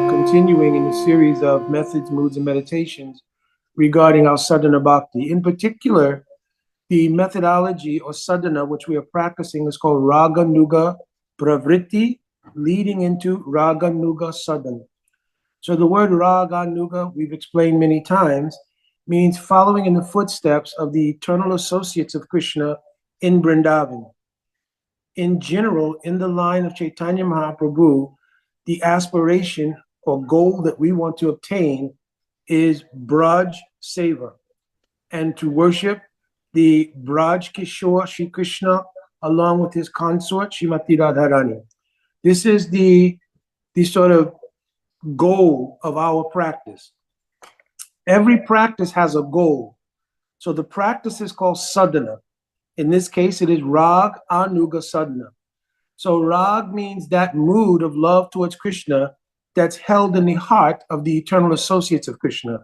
Continuing in a series of methods, moods, and meditations regarding our Sadhana Bhakti. In particular, the methodology or sadhana which we are practicing is called Raganuga Pravritti, leading into Raganuga Sadhana. So the word Raganuga, we've explained many times, means following in the footsteps of the eternal associates of Krishna in Vrindavan. In general, in the line of Chaitanya Mahaprabhu, the aspiration or goal that we want to obtain is Braj Seva, and to worship the Braj Kishore Shri Krishna along with his consort Srimati Radharani. This is the sort of goal of our practice. Every practice has a goal. So the practice is called sadhana. In this case, it is Rag Anuga Sadhana. So Rag means that mood of love towards Krishna that's held in the heart of the eternal associates of Krishna.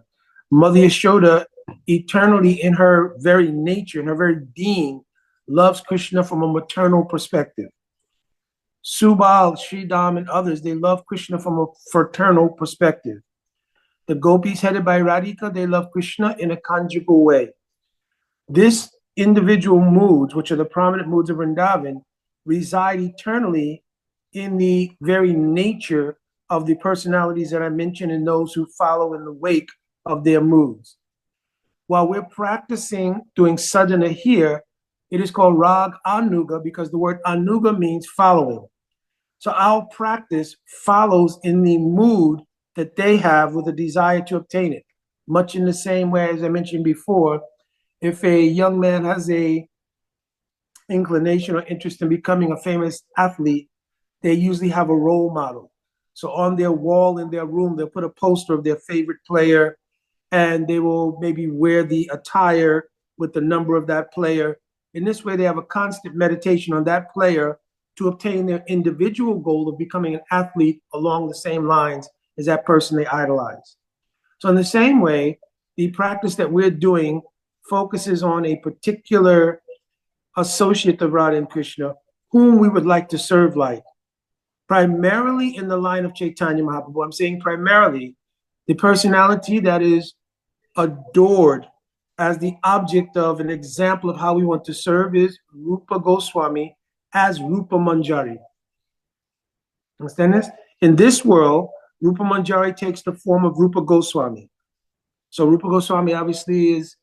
Mother Yashoda, eternally in her very nature, in her very being, loves Krishna from a maternal perspective. Subal, Sridham, and others, they love Krishna from a fraternal perspective. The gopis headed by Radhika, they love Krishna in a conjugal way. This individual moods, which are the prominent moods of Vrindavan, reside eternally in the very nature of the personalities that I mentioned and those who follow in the wake of their moods. While we're practicing doing sadhana here, it is called Rag Anuga because the word Anuga means following. So our practice follows in the mood that they have with a desire to obtain it. Much in the same way as I mentioned before, if a young man has a inclination or interest in becoming a famous athlete, they usually have a role model. So on their wall in their room, they'll put a poster of their favorite player, and they will maybe wear the attire with the number of that player. In this way, they have a constant meditation on that player to obtain their individual goal of becoming an athlete along the same lines as that person they idolize. So in the same way, the practice that we're doing focuses on a particular associate of Radha and Krishna whom we would like to serve like. Primarily in the line of Chaitanya Mahaprabhu. I'm saying primarily the personality that is adored as the object of an example of how we want to serve is Rupa Goswami as Rupa Manjari. Understand this? In this world, Rupa Manjari takes the form of Rupa Goswami. So Rupa Goswami obviously is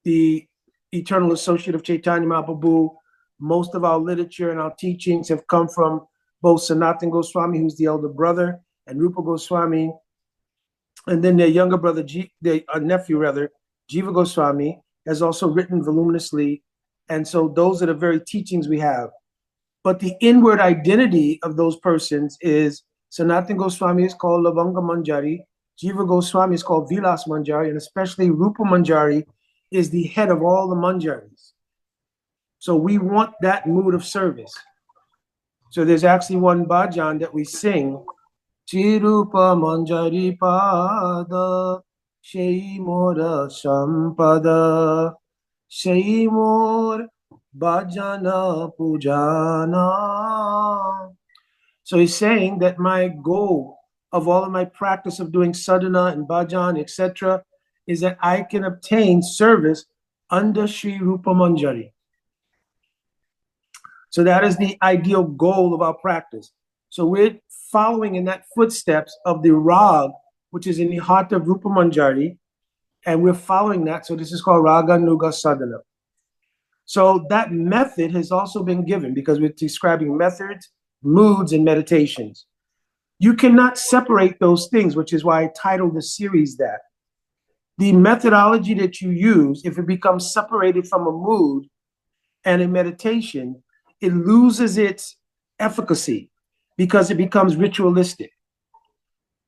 the eternal associate of Chaitanya Mahaprabhu. Most of our literature and our teachings have come from both Sanatana Goswami, who's the elder brother, and Rupa Goswami, and then their younger brother, their nephew rather, Jiva Goswami, has also written voluminously. And so those are the very teachings we have. But the inward identity of those persons is Sanatana Goswami is called Lavanga Manjari, Jiva Goswami is called Vilas Manjari, and especially Rupa Manjari is the head of all the Manjaris. So we want that mood of service. So there's actually one bhajan that we sing, Chirupa Manjari Pada, Shei Mora Sampada, Shei Mor Bhajana Pujana. So he's saying that my goal of all of my practice of doing sadhana and bhajan, etc., is that I can obtain service under Sri Rupa Manjari. So that is the ideal goal of our practice. So we're following in that footsteps of the Rag, which is in the heart of Rupa Manjari, and we're following that. So this is called Raganuga Sadhana. So that method has also been given because we're describing methods, moods, and meditations. You cannot separate those things, which is why I titled the series that. The methodology that you use, if it becomes separated from a mood and a meditation, it loses its efficacy because it becomes ritualistic.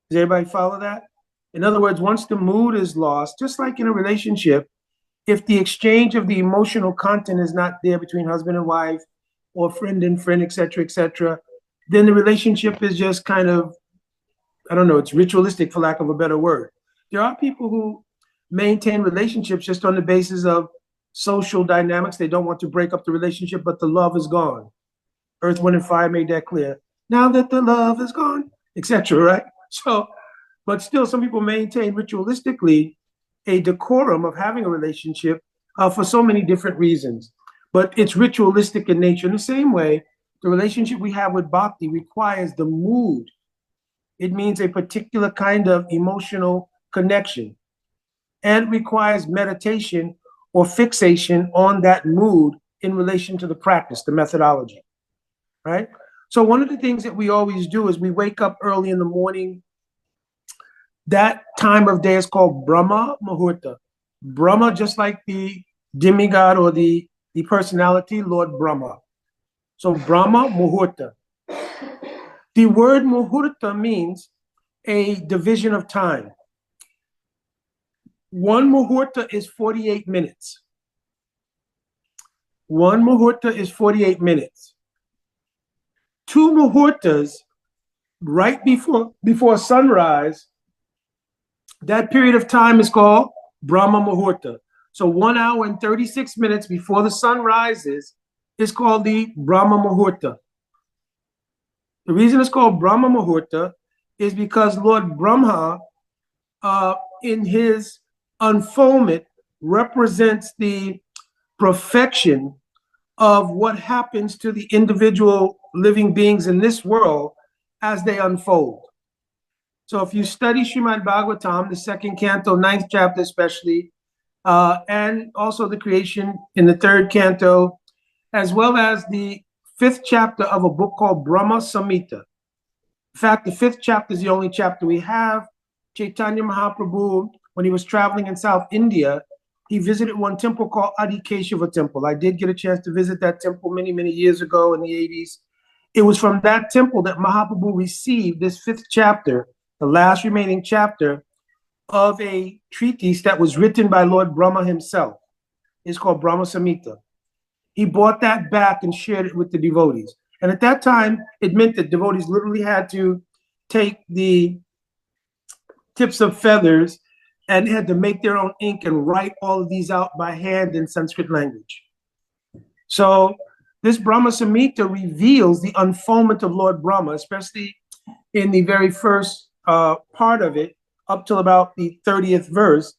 Does everybody follow that? In other words, once the mood is lost, just like in a relationship, if the exchange of the emotional content is not there between husband and wife or friend and friend, etc., then the relationship is just kind of, I don't know, it's ritualistic for lack of a better word. There are people who maintain relationships just on the basis of social dynamics. They don't want to break up the relationship, but the love is gone. Earth, Wind, and Fire made that clear. Now that the love is gone, etc. Right? So, but still, some people maintain ritualistically a decorum of having a relationship for so many different reasons. But it's ritualistic in nature. In the same way, the relationship we have with bhakti requires the mood. It means a particular kind of emotional connection and requires meditation or fixation on that mood in relation to the practice, the methodology, right? So one of the things that we always do is we wake up early in the morning. That time of day is called Brahma Muhurta. Brahma, just like the demigod or the personality, Lord Brahma. So Brahma Muhurta. The word Muhurta means a division of time. One Muhurta is 48 minutes. One Muhurta is 48 minutes. Two Muhurtas right before sunrise, that period of time is called Brahma Muhurta. So 1 hour and 36 minutes before the sun rises is called the Brahma Muhurta. The reason it's called Brahma Muhurta is because Lord Brahma, in his unfoldment, represents the perfection of what happens to the individual living beings in this world as they unfold. So if you study Srimad Bhagavatam, the second canto, 9th chapter especially, and also the creation in the 3rd canto, as well as the 5th chapter of a book called Brahma Samhita. In fact, the 5th chapter is the only chapter we have. Chaitanya Mahaprabhu, when he was traveling in South India, he visited one temple called Adi Keshava Temple. I did get a chance to visit that temple many, many years ago in the 80s. It was from that temple that Mahaprabhu received this 5th chapter, the last remaining chapter of a treatise that was written by Lord Brahma himself. It's called Brahma Samhita. He brought that back and shared it with the devotees. And at that time, it meant that devotees literally had to take the tips of feathers and had to make their own ink and write all of these out by hand in Sanskrit language. So this Brahma Samhita reveals the unfoldment of Lord Brahma, especially in the very first part of it, up till about the 30th verse.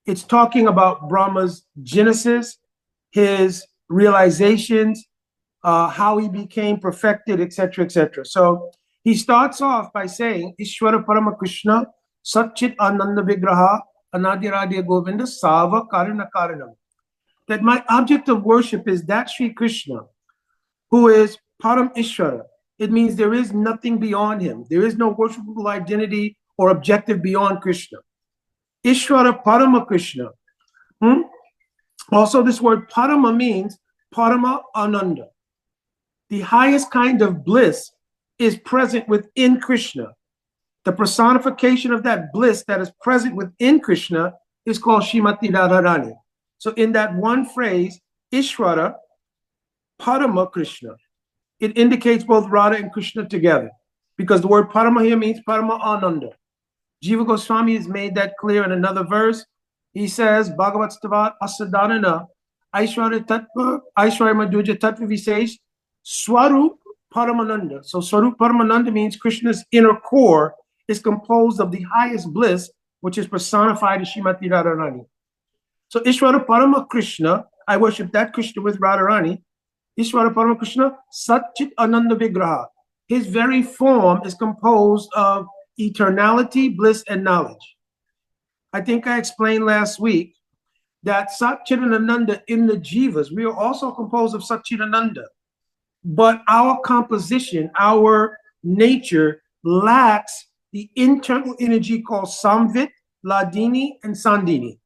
It's talking about Brahma's genesis, his realizations, how he became perfected, etc., etc. So he starts off by saying, Ishvara Parama Krishna, Satchit Ananda Vigraha, Anadiradi Govinda, Sava Karana Karanam. That my object of worship is that Sri Krishna, who is Param Ishvara. It means there is nothing beyond him. There is no worshipable identity or objective beyond Krishna. Ishvara Parama Krishna. Also, this word Parama means Parama Ananda. The highest kind of bliss is present within Krishna. The personification of that bliss that is present within Krishna is called Srimati Radharani. So in that one phrase, Ishvara Parama Krishna, it indicates both Radha and Krishna together, because the word Parama here means Parama Ananda. Jiva Goswami has made that clear in another verse. He says, Bhagavat Stavat Asadanana Aishwarya Tattva Aishwarya Madhuja Tattva Visesh Swarup Paramananda. So Swarup Paramananda means Krishna's inner core is composed of the highest bliss, which is personified as Srimati Radharani. So Ishvara Parama Krishna, I worship that Krishna with Radharani. Ishvara Parama Krishna, Satchit Ananda Vigraha. His very form is composed of eternality, bliss, and knowledge. I think I explained last week that Satchidananda in the Jivas, we are also composed of Satchidananda. But our composition, our nature lacks the internal energy called Samvit, Ladini, and Sandini.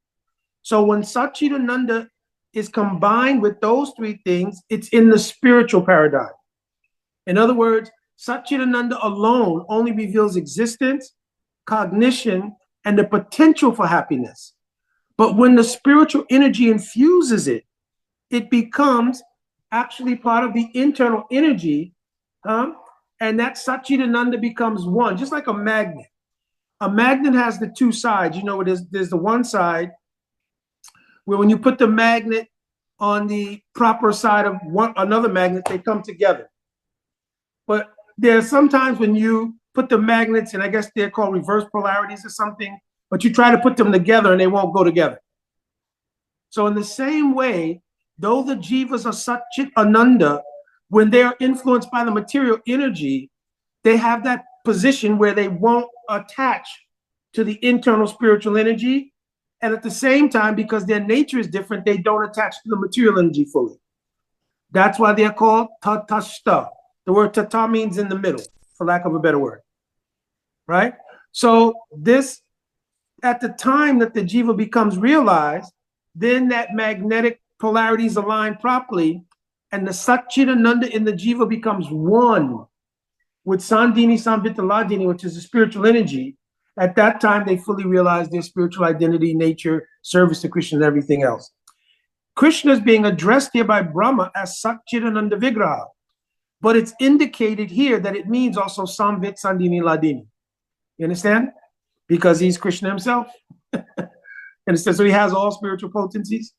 So when Satchidananda is combined with those three things, it's in the spiritual paradigm. In other words, Satchidananda alone only reveals existence, cognition, and the potential for happiness. But when the spiritual energy infuses it, it becomes actually part of the internal energy, and that Satchidananda becomes one, just like a magnet. A magnet has the two sides. You know, there's the one side, where when you put the magnet on the proper side of another magnet, they come together. But there are sometimes when you put the magnets, and I guess they're called reverse polarities or something, but you try to put them together and they won't go together. So in the same way, though the jivas are Satchit Ananda, when they are influenced by the material energy, they have that position where they won't attach to the internal spiritual energy. And at the same time, because their nature is different, they don't attach to the material energy fully. That's why they're called tatashta. The word tata means in the middle, for lack of a better word, right? So this, at the time that the jiva becomes realized, then that magnetic polarities align properly, and the Satchitananda in the jiva becomes one with Sandini Samvitaladini, which is the spiritual energy. At that time, they fully realize their spiritual identity, nature, service to Krishna, and everything else. Krishna is being addressed here by Brahma as Satchitananda Vigraha, but it's indicated here that it means also Samvit Sandini Ladini. You understand? Because he's Krishna himself. Understand? So he has all spiritual potencies.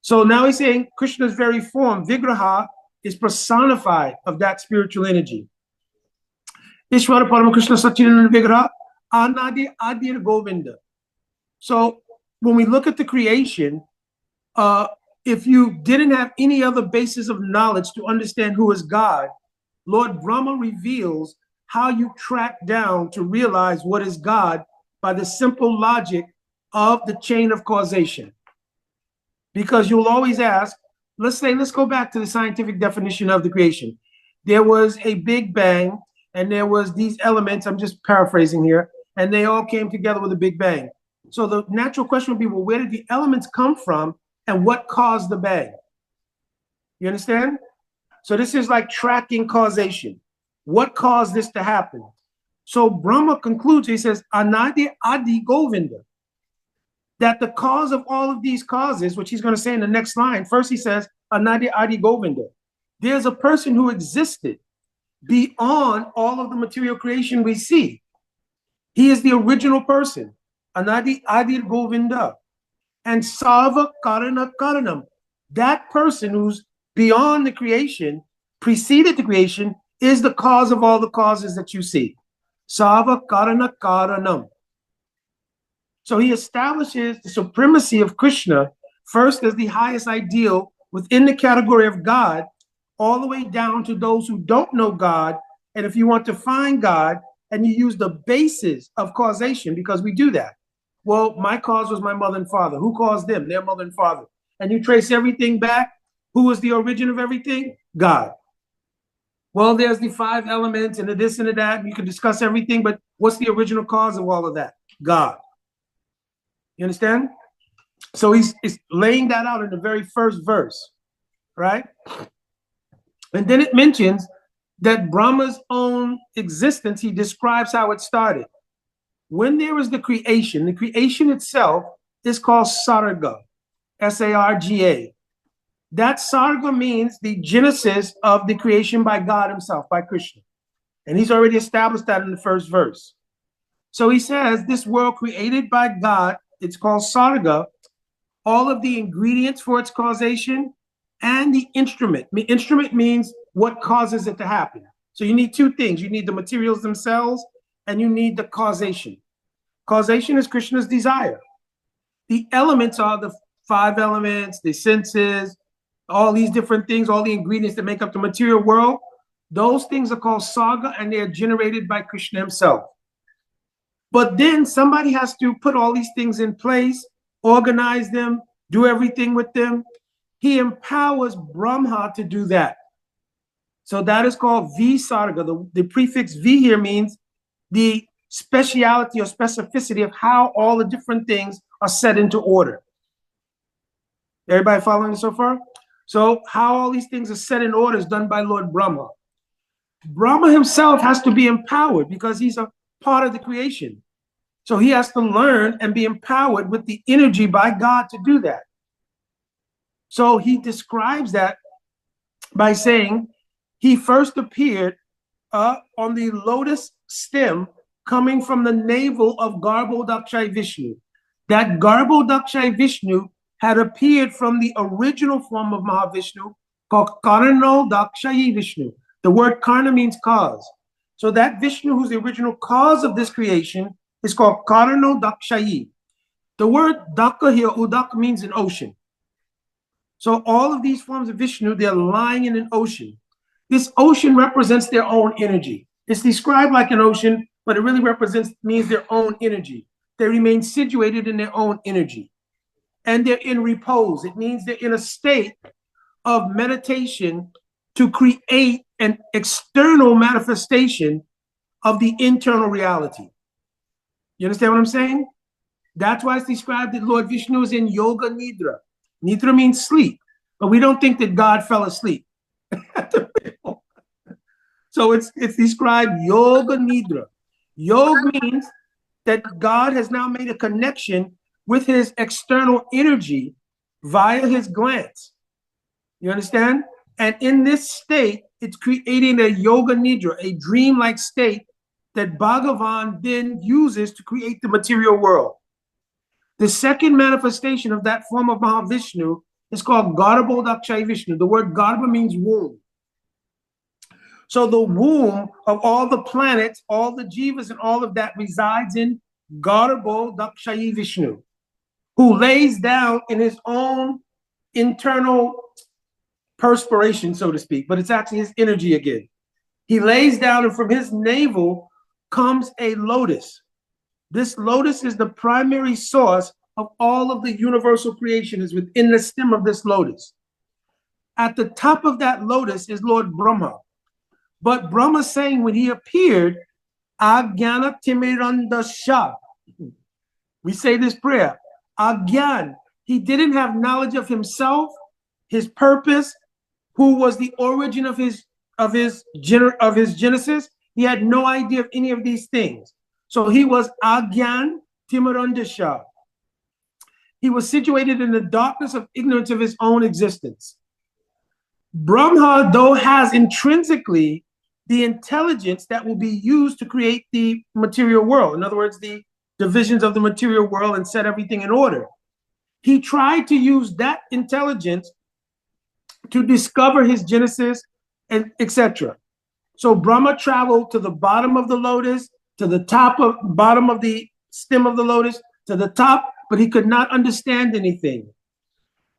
So now he's saying Krishna's very form, Vigraha, is personified of that spiritual energy. Ishvara Parama Krishna Satchitananda Vigraha, Anadi Adir Govinda. So when we look at the creation, if you didn't have any other basis of knowledge to understand who is God, Lord Brahma reveals how you track down to realize what is God by the simple logic of the chain of causation. Because you'll always ask, let's go back to the scientific definition of the creation. There was a big bang, and there was these elements, I'm just paraphrasing here, and they all came together with a big bang. So the natural question would be, well, where did the elements come from, and what caused the bang? You understand? So this is like tracking causation. What caused this to happen? So Brahma concludes, he says, Anadi Adi Govinda, that the cause of all of these causes, which he's going to say in the next line, first he says, Anadi Adi Govinda. There's a person who existed beyond all of the material creation we see. He is the original person, Anadi Adi Govinda. And Sarva Karana Karanam, that person who's beyond the creation, preceded the creation, is the cause of all the causes that you see. Sarva Karana Karanam. So he establishes the supremacy of Krishna first as the highest ideal within the category of God, all the way down to those who don't know God. And if you want to find God and you use the basis of causation, because we do that. Well, my cause was my mother and father. Who caused them? Their mother and father. And you trace everything back. Who was the origin of everything? God. Well, there's the 5 elements and the this and the that. You can discuss everything, but what's the original cause of all of that? God. You understand? So he's laying that out in the very first verse, right? And then it mentions that Brahma's own existence, he describes how it started. When there is the creation itself is called Sarga, S-A-R-G-A. That Sarga means the genesis of the creation by God himself, by Krishna. And he's already established that in the first verse. So he says, this world created by God, it's called Sarga, all of the ingredients for its causation and the instrument. Instrument means what causes it to happen. So you need 2 things. You need the materials themselves and you need the causation. Causation is Krishna's desire. The elements are the 5 elements, the senses, all these different things, all the ingredients that make up the material world. Those things are called Sarga and they are generated by Krishna himself. But then somebody has to put all these things in place, organize them, do everything with them. He empowers Brahma to do that. So that is called V-Sarga. The prefix V here means the speciality or specificity of how all the different things are set into order. Everybody following so far? So how all these things are set in order is done by Lord Brahma. Brahma himself has to be empowered because he's a part of the creation. So he has to learn and be empowered with the energy by God to do that. So he describes that by saying he first appeared on the lotus stem coming from the navel of Garbhodakshai Vishnu. That Garbhodakshai Vishnu had appeared from the original form of Mahavishnu called Karno Dakshayi Vishnu. The word Karna means cause. So that Vishnu, who's the original cause of this creation, is called Karno Dakshayi. The word Daka here, Udak, means an ocean. So all of these forms of Vishnu, they're lying in an ocean. This ocean represents their own energy. It's described like an ocean, but it really means their own energy. They remain situated in their own energy. And they're in repose. It means they're in a state of meditation to create an external manifestation of the internal reality. You understand what I'm saying? That's why it's described that Lord Vishnu is in Yoga Nidra. Nidra means sleep, but we don't think that God fell asleep. So it's described Yoga Nidra. Yoga means that God has now made a connection with his external energy via his glance. You understand? And in this state, it's creating a Yoga Nidra, a dream-like state that Bhagavan then uses to create the material world. The second manifestation of that form of Mahavishnu is called Garbho Dakshayi Vishnu. The word Garbha means womb. So the womb of all the planets, all the jivas, and all of that resides in Garbho Dakshayi Vishnu, who lays down in his own internal perspiration, so to speak, but it's actually his energy again. He lays down, and from his navel comes a lotus. This lotus is the primary source of all of the universal creation, is within the stem of this lotus. At the top of that lotus is Lord Brahma. But Brahma saying when he appeared, Agyana Timirandasha. We say this prayer, Agyan. He didn't have knowledge of himself, his purpose, who was the origin of his genesis. He had no idea of any of these things. So he was Agyan Timirandasha. He was situated in the darkness of ignorance of his own existence. Brahma, though, has intrinsically the intelligence that will be used to create the material world. In other words, the divisions of the material world and set everything in order. He tried to use that intelligence to discover his genesis, and etc. So Brahma traveled to the bottom of the lotus, to the bottom of the stem of the lotus, to the top, but he could not understand anything.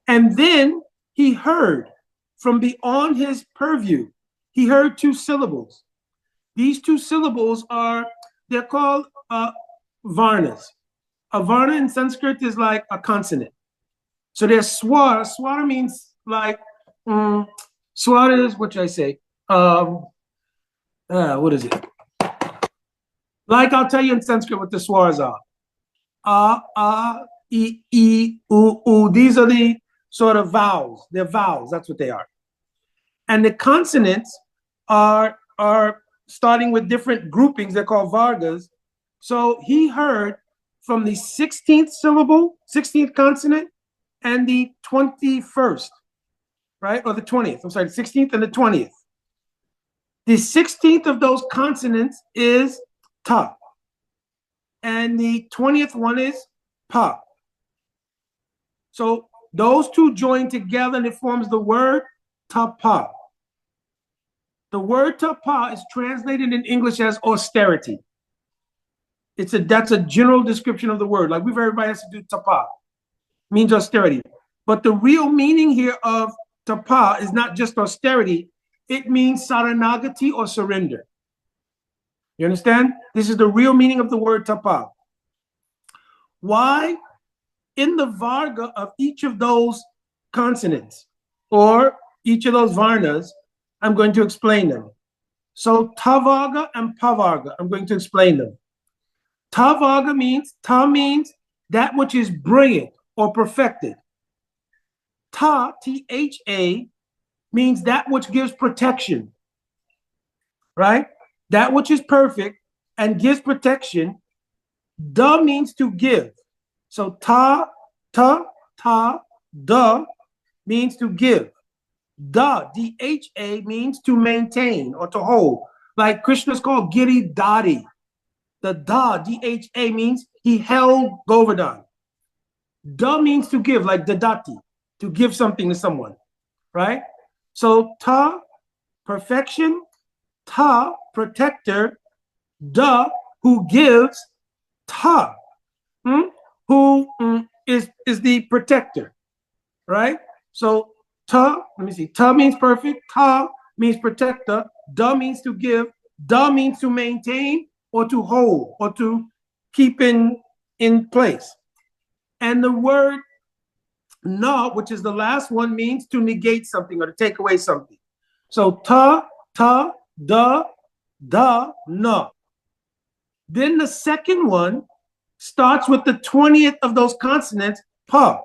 And then he heard from beyond his purview, he heard two syllables. These two syllables they're called varnas. A varna in Sanskrit is like a consonant. So there's swara. Swara means like, swara is, what should I say? What is it? Like, I'll tell you in Sanskrit what the swaras are. I, u. These are the sort of vowels. They're vowels. That's what they are. And the consonants are starting with different groupings. They're called vargas. So he heard from the 16th syllable, 16th consonant, and the 21st, right? Or the 20th. I'm sorry, the 16th and the 20th. The 16th of those consonants is ta. And the 20th one is pa. So those two join together and it forms the word tapa. The word tapa is translated in English as austerity. That's a general description of the word. Like everybody has to do tapa. It means austerity. But the real meaning here of tapa is not just austerity. It means saranagati or surrender. You understand? This is the real meaning of the word tapa. Why? In the varga of each of those consonants or each of those varnas, I'm going to explain them. So tavarga and pavarga, I'm going to explain them. Tavarga means that which is brilliant or perfected. Ta, T-H-A, means that which gives protection, right? That which is perfect and gives protection. Da means to give. So ta, da means to give. Da, D-H-A, means to maintain or to hold. Like Krishna's called Giri Dari. The da, D-H-A, means he held Govardhan. Da means to give, like dadati, to give something to someone, right? So ta, perfection, ta, protector, da, who gives, ta, who is the protector, right? So ta, let me see, ta means perfect, ta means protector, da means to give, da means to maintain or to hold or to keep in place. And the word na, which is the last one, means to negate something or to take away something. So ta, ta, da, na. Then the second one starts with the 20th of those consonants, pa.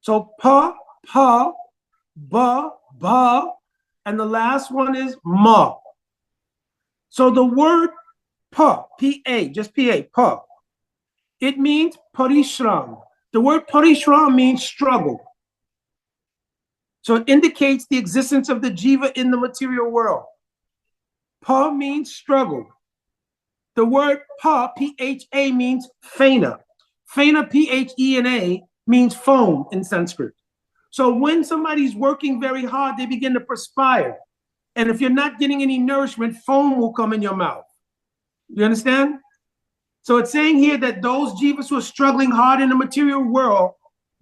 So pa, ba, and the last one is ma. So the word pa, P-A, just P-A, pa, it means parishram. The word parishram means struggle. So it indicates the existence of the jiva in the material world. Pa means struggle. The word pa, P-H-A, means phena. Phena, P-H-E-N-A, means foam in Sanskrit. So when somebody's working very hard, they begin to perspire. And if you're not getting any nourishment, foam will come in your mouth. You understand? So it's saying here that those jivas who are struggling hard in the material world,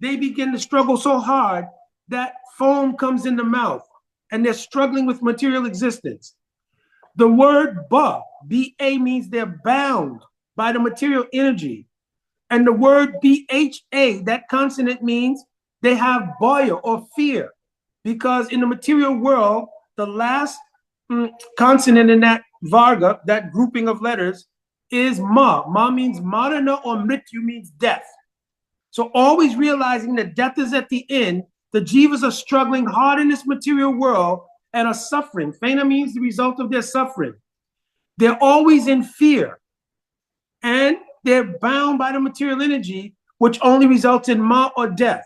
they begin to struggle so hard that foam comes in the mouth and they're struggling with material existence. The word ba, B-A, means they're bound by the material energy. And the word B-H-A, that consonant, means they have bhaya or fear, because in the material world, the last consonant in that varga, that grouping of letters, is ma. Ma means marana, or mrityu means death. So always realizing that death is at the end, the jivas are struggling hard in this material world and are suffering. Phena means the result of their suffering. They're always in fear, and they're bound by the material energy, which only results in ma, or death.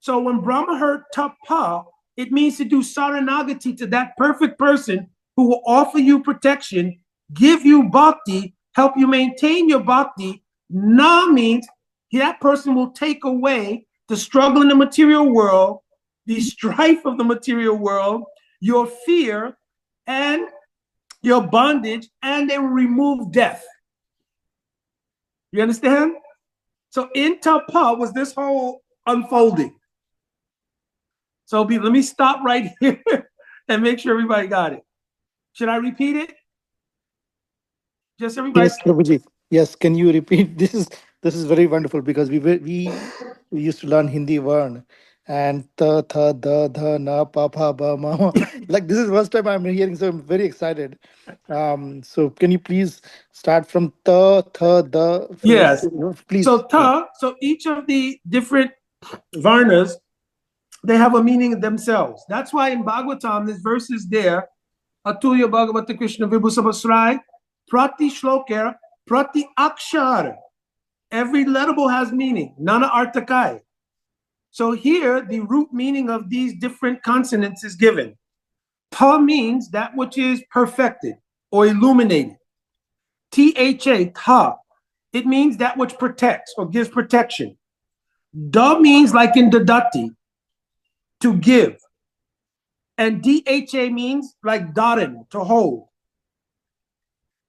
So when Brahma heard Tapa, it means to do saranagati to that perfect person who will offer you protection, give you bhakti, help you maintain your bhakti. Na means that person will take away the struggle in the material world, the strife of the material world, your fear, and your bondage, and they will remove death. You understand? So in Tapa was this whole unfolding. So let me stop right here and make sure everybody got it. Should I repeat it? Just everybody. Yes, Prabhuji. Yes, can you repeat? This is very wonderful because we used to learn Hindi word and ta tha da dha na pa pa ba ma. Like this is first time I'm hearing, so I'm very excited. So can you please start from ta tha da phrase? Yes. So Please. Yeah. ta, so each of the different varnas, they have a meaning themselves. That's why in Bhagavatam, this verse is there. Atulya Bhagavata Krishna Vibhu Sabasrai, Prati Shlokar, Prati Akshar. Every lettable has meaning. Nana Artakai. So here, the root meaning of these different consonants is given. Pa means that which is perfected or illuminated. T-H-A, ta, it means that which protects or gives protection. Da means like in dadati, to give. And D-H-A means like daran, to hold.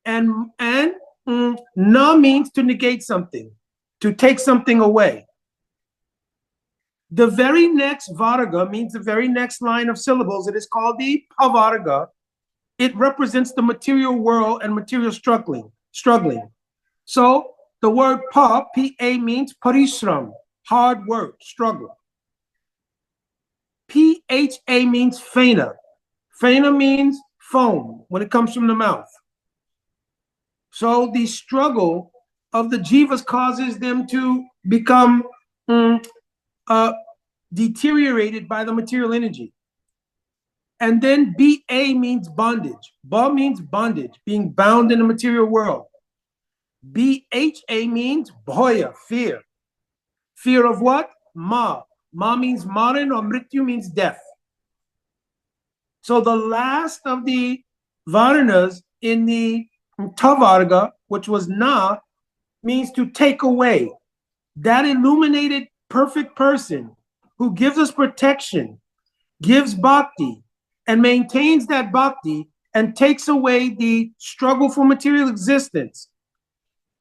And na means to negate something, to take something away. The very next varga means the very next line of syllables. It is called the pavarga. It represents the material world and material struggling. So the word pa, P-A, means parishram, hard work, struggle. P-H-A means phena. Phena means foam when it comes from the mouth. So the struggle of the jivas causes them to become deteriorated by the material energy. And then B-A means bondage. Ba means bondage, being bound in the material world. B-H-A means bhoya, fear. Fear of what? Ma. Ma means maran, or mrityu means death. So the last of the varnas in the Tavarga, which was na, means to take away. that illuminated perfect person who gives us protection, gives bhakti, and maintains that bhakti and takes away the struggle for material existence,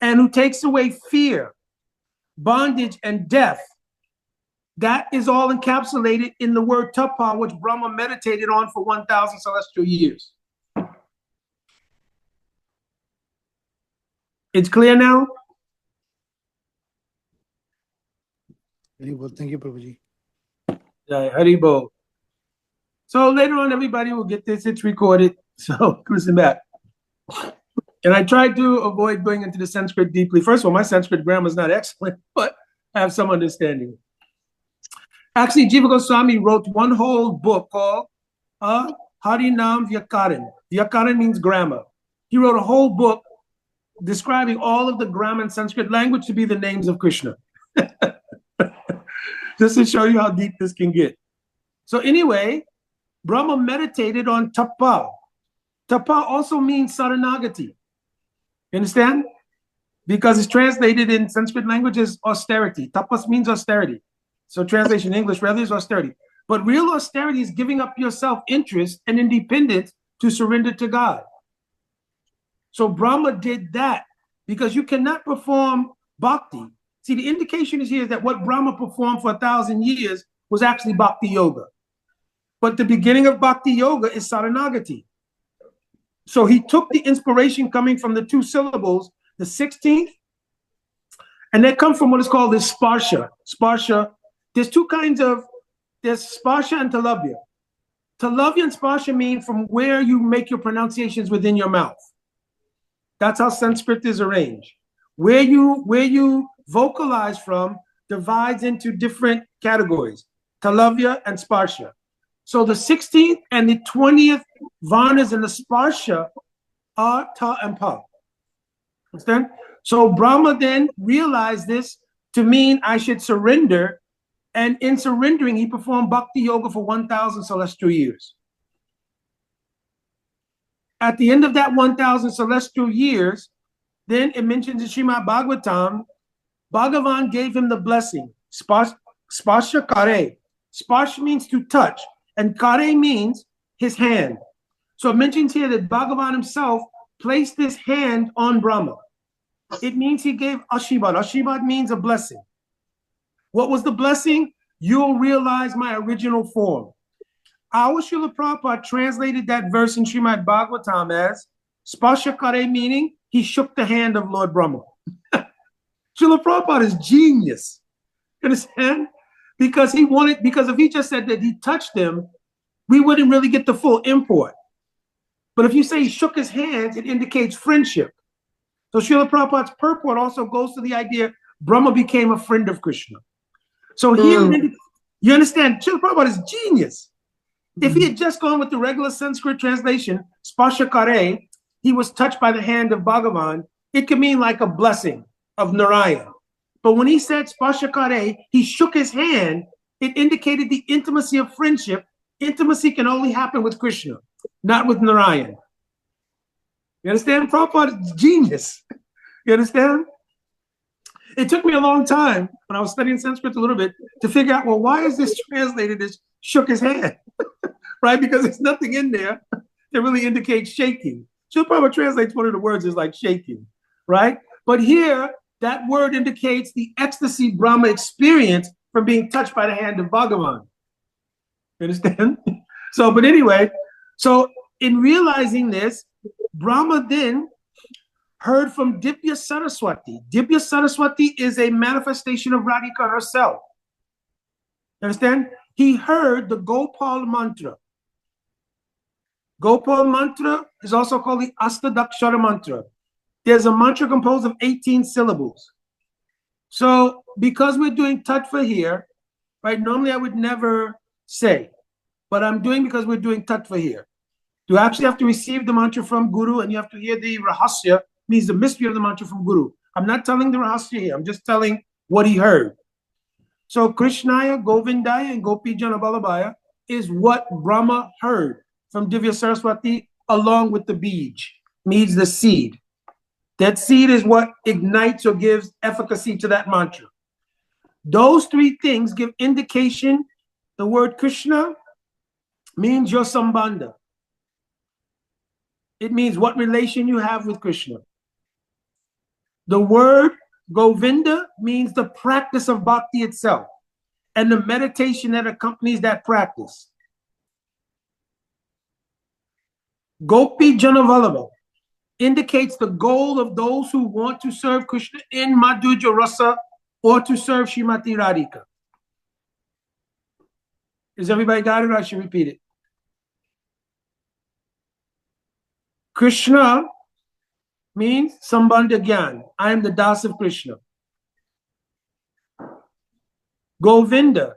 and who takes away fear, bondage, and death. That is all encapsulated in the word Tapa, which Brahma meditated on for 1,000 celestial years. It's clear now? Very well. Thank you, Prabhuji. Haribo. So later on, everybody will get this. It's recorded. So listen back. And I tried to avoid going into the Sanskrit deeply. First of all, my Sanskrit grammar is not excellent, but I have some understanding. Actually, Jiva Goswami wrote one whole book called Harinam Vyakaran. Vyakaran means grammar. He wrote a whole book describing all of the grammar in Sanskrit language to be the names of Krishna. Just to show you how deep this can get. So anyway, Brahma meditated on Tapa. Tapa also means Saranagati. You understand? Because it's translated in Sanskrit language as austerity. Tapas means austerity. So translation in English rather is austerity. But real austerity is giving up your self-interest and independence to surrender to God. So Brahma did that because you cannot perform bhakti. See, the indication is here that what Brahma performed for 1,000 years was actually bhakti yoga. But the beginning of bhakti yoga is Saranagati. So he took the inspiration coming from the two syllables, the 16th, and they come from what is called this sparsha. Sparsha, there's two kinds of, there's sparsha and talavya. Talavya and sparsha mean from where you make your pronunciations within your mouth. That's how Sanskrit is arranged. Where you vocalize from divides into different categories, talavya and sparsha. So the 16th and the 20th varnas in the sparsha are ta and pa. Understand? So Brahma then realized this to mean I should surrender, and in surrendering, he performed bhakti yoga for 1,000 celestial years. At the end of that 1,000 celestial years, then it mentions in Srimad Bhagavatam, Bhagavan gave him the blessing, sparsha kare. Sparsha means to touch, and kare means his hand. So it mentions here that Bhagavan himself placed his hand on Brahma. It means he gave Ashibad. Ashibad means a blessing. What was the blessing? You'll realize my original form. Our Srila Prabhupada translated that verse in Srimad Bhagavatam as Sparsha Kare, meaning he shook the hand of Lord Brahma. Srila Prabhupada is genius. You understand? Because if he just said that he touched him, we wouldn't really get the full import. But if you say he shook his hands, it indicates friendship. So Srila Prabhupada's purport also goes to the idea Brahma became a friend of Krishna. So here, you understand, Srila Prabhupada is genius. If he had just gone with the regular Sanskrit translation, Sparsha Kare, he was touched by the hand of Bhagavan, it could mean like a blessing of Narayana. But when he said Sparsha Kare, he shook his hand, it indicated the intimacy of friendship. Intimacy can only happen with Krishna, not with Narayana. You understand? Prabhupada is genius. You understand? It took me a long time when I was studying Sanskrit a little bit to figure out, well, why is this translated as shook his hand? Right? Because there's nothing in there that really indicates shaking. So Prabhupada translates one of the words as like shaking, right? But here, that word indicates the ecstasy Brahma experienced from being touched by the hand of Bhagavan. You understand? So, but anyway, so in realizing this, Brahma then heard from Divya Saraswati. Divya Saraswati is a manifestation of Radhika herself. You understand? He heard the Gopal mantra. Gopal mantra is also called the Astadakshara mantra. There's a mantra composed of 18 syllables. So because we're doing tattva here, right, normally I would never say, but I'm doing because we're doing tattva here. You actually have to receive the mantra from Guru, and you have to hear the rahasya, means the mystery of the mantra from Guru. I'm not telling the rahasya here, I'm just telling what he heard. So Krishnaya, Govindaya, and Gopijana Balabhaya is what Brahma heard from Divya Saraswati along with the bij, means the seed. That seed is what ignites or gives efficacy to that mantra. Those three things give indication. The word Krishna means your sambandha. It means what relation you have with Krishna. The word Govinda means the practice of bhakti itself and the meditation that accompanies that practice. Gopi Janavallabha indicates the goal of those who want to serve Krishna in Madhurya Rasa or to serve Srimati Radhika. Is everybody got it, or I should repeat it? Krishna means Sambandha Gyan. I am the Das of Krishna. Govinda,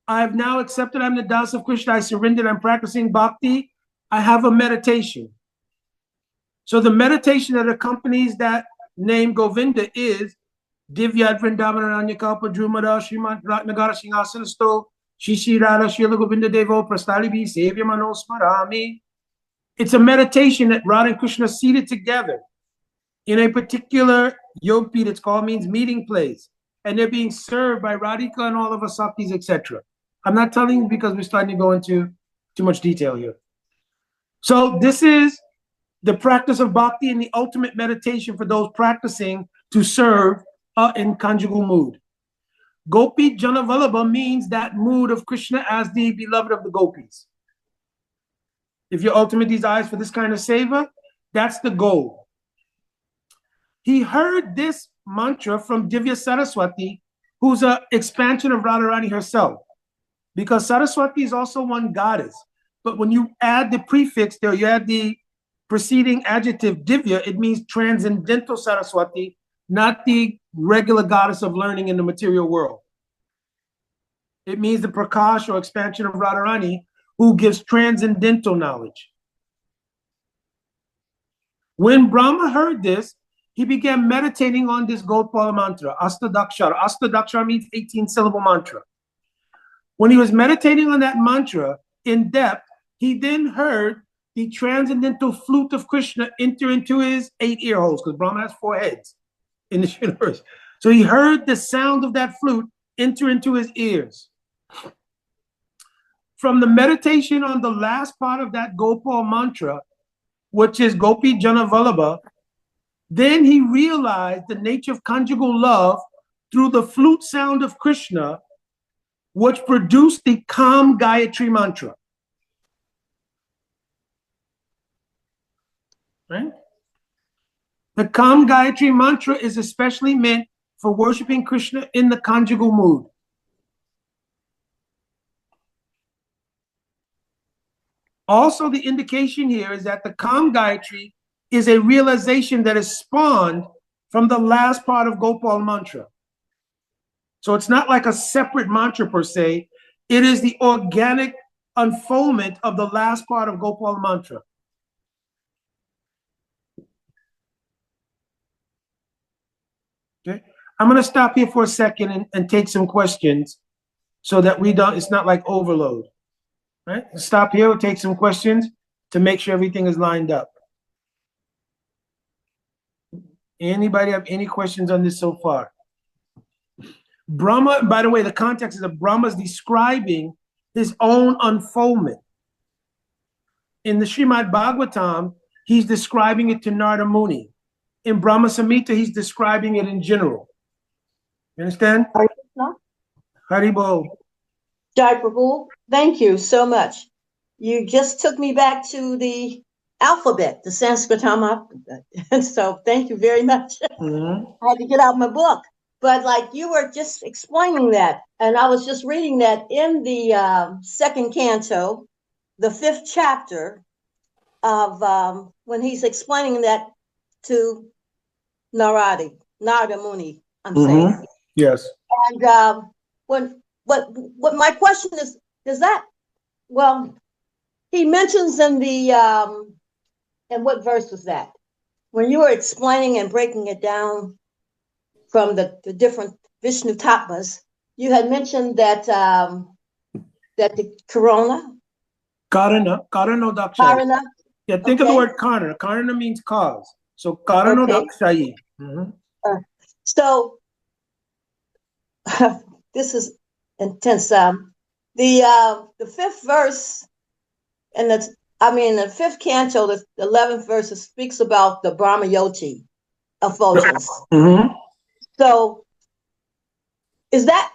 I have now accepted I'm the Das of Krishna. I surrendered. I'm practicing bhakti. I have a meditation. So the meditation that accompanies that name Govinda is Divya Vrindavan Anyakalpa Drumada Srimad Ratnagara Singhasanastho Shishi Radha Srila Govinda Devo Prastalibi Sevya Manosmarami. It's a meditation that Radha and Krishna are seated together in a particular yogi that's called means meeting place. And they're being served by Radhika and all of us Saktis, etc. I'm not telling you because we're starting to go into too much detail here. So this is the practice of bhakti and the ultimate meditation for those practicing to serve in conjugal mood. Gopi Janavallabha means that mood of Krishna as the beloved of the gopis. If your ultimate desire is for this kind of seva, that's the goal. He heard this mantra from Divya Saraswati, who's an expansion of Radharani herself. Because Saraswati is also one goddess. But when you add the prefix there, you add the preceding adjective Divya, it means transcendental Saraswati, not the regular goddess of learning in the material world. It means the Prakash or expansion of Radharani, who gives transcendental knowledge. When Brahma heard this, he began meditating on this Gopal mantra, Astadakshara. Astadakshara means 18-syllable mantra. When he was meditating on that mantra in depth, he then heard the transcendental flute of Krishna enter into his 8 ear holes, because Brahma has 4 heads in the universe. So he heard the sound of that flute enter into his ears. From the meditation on the last part of that Gopal mantra, which is Gopi Janavallabha, then he realized the nature of conjugal love through the flute sound of Krishna, which produced the Kam Gayatri mantra. Right? The Kam Gayatri mantra is especially meant for worshiping Krishna in the conjugal mood. Also, the indication here is that the Kam Gayatri is a realization that is spawned from the last part of Gopal mantra. So it's not like a separate mantra per se. It is the organic unfoldment of the last part of Gopal mantra. Okay, I'm going to stop here for a second and take some questions so that we don't, it's not like overload. Right? Stop here, we'll take some questions to make sure everything is lined up. Anybody have any questions on this so far? Brahma, by the way, the context is that Brahma's describing his own unfoldment. In the Srimad Bhagavatam, he's describing it to Narada Muni. In Brahma Samhita, he's describing it in general. You understand? Haribol. Jai Prabhu, thank you so much. You just took me back to the alphabet, the Sanskrit alphabet. And so thank you very much. I had to get out my book. But like you were just explaining that, and I was just reading that in the second canto, the 5th chapter of when he's explaining that to Narada Muni, I'm saying. Yes. And what my question is, does that, well, he mentions in the, and what verse was that? When you were explaining and breaking it down from the different Vishnu Tapas, you had mentioned that that the Karana. Yeah, think of the word Karana. Karana means cause. So Karanodakshai. So this is intense. The fifth verse and the fifth canto, the 11th verse speaks about the Brahma Yoti effulgence. Mm-hmm. So is that,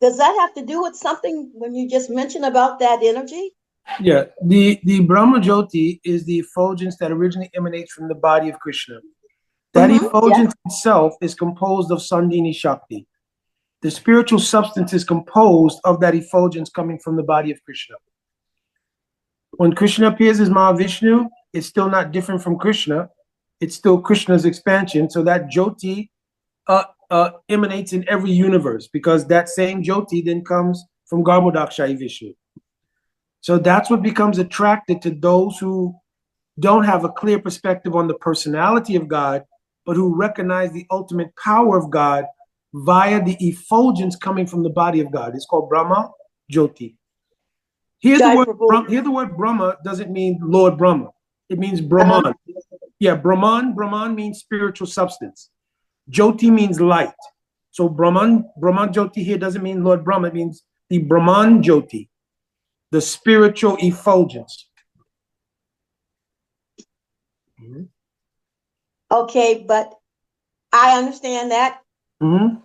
does that have to do with something when you just mentioned about that energy? Yeah, the Brahma Jyoti is the effulgence that originally emanates from the body of Krishna. That effulgence itself is composed of Sandhini Shakti. The spiritual substance is composed of that effulgence coming from the body of Krishna. When Krishna appears as Mahavishnu, it's still not different from Krishna. It's still Krishna's expansion. So that Jyoti emanates in every universe, because that same Jyoti then comes from Garbhodakshai Vishnu. So that's what becomes attracted to those who don't have a clear perspective on the personality of God, but who recognize the ultimate power of God via the effulgence coming from the body of God. It's called Brahma Jyoti. Here the word Brahma doesn't mean Lord Brahma. It means Brahman. Yeah, Brahman means spiritual substance. Jyoti means light. So Brahman Jyoti here doesn't mean Lord Brahma. It means the Brahman Jyoti, the spiritual effulgence. Okay, but I understand that. Mm-hmm.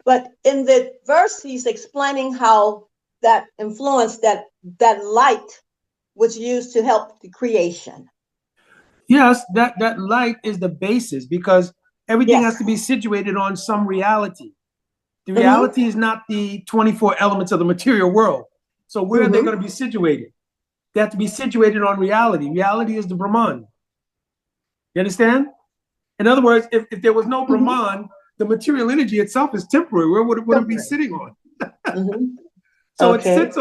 But in the verse, he's explaining how that influence, that light was used to help the creation. Yes, that light is the basis, because everything has to be situated on some reality. The reality is not the 24 elements of the material world. So where are they going to be situated? They have to be situated on reality. Reality is the Brahman. You understand? In other words, if there was no Brahman, the material energy itself is temporary. Where would it be sitting on? So it sits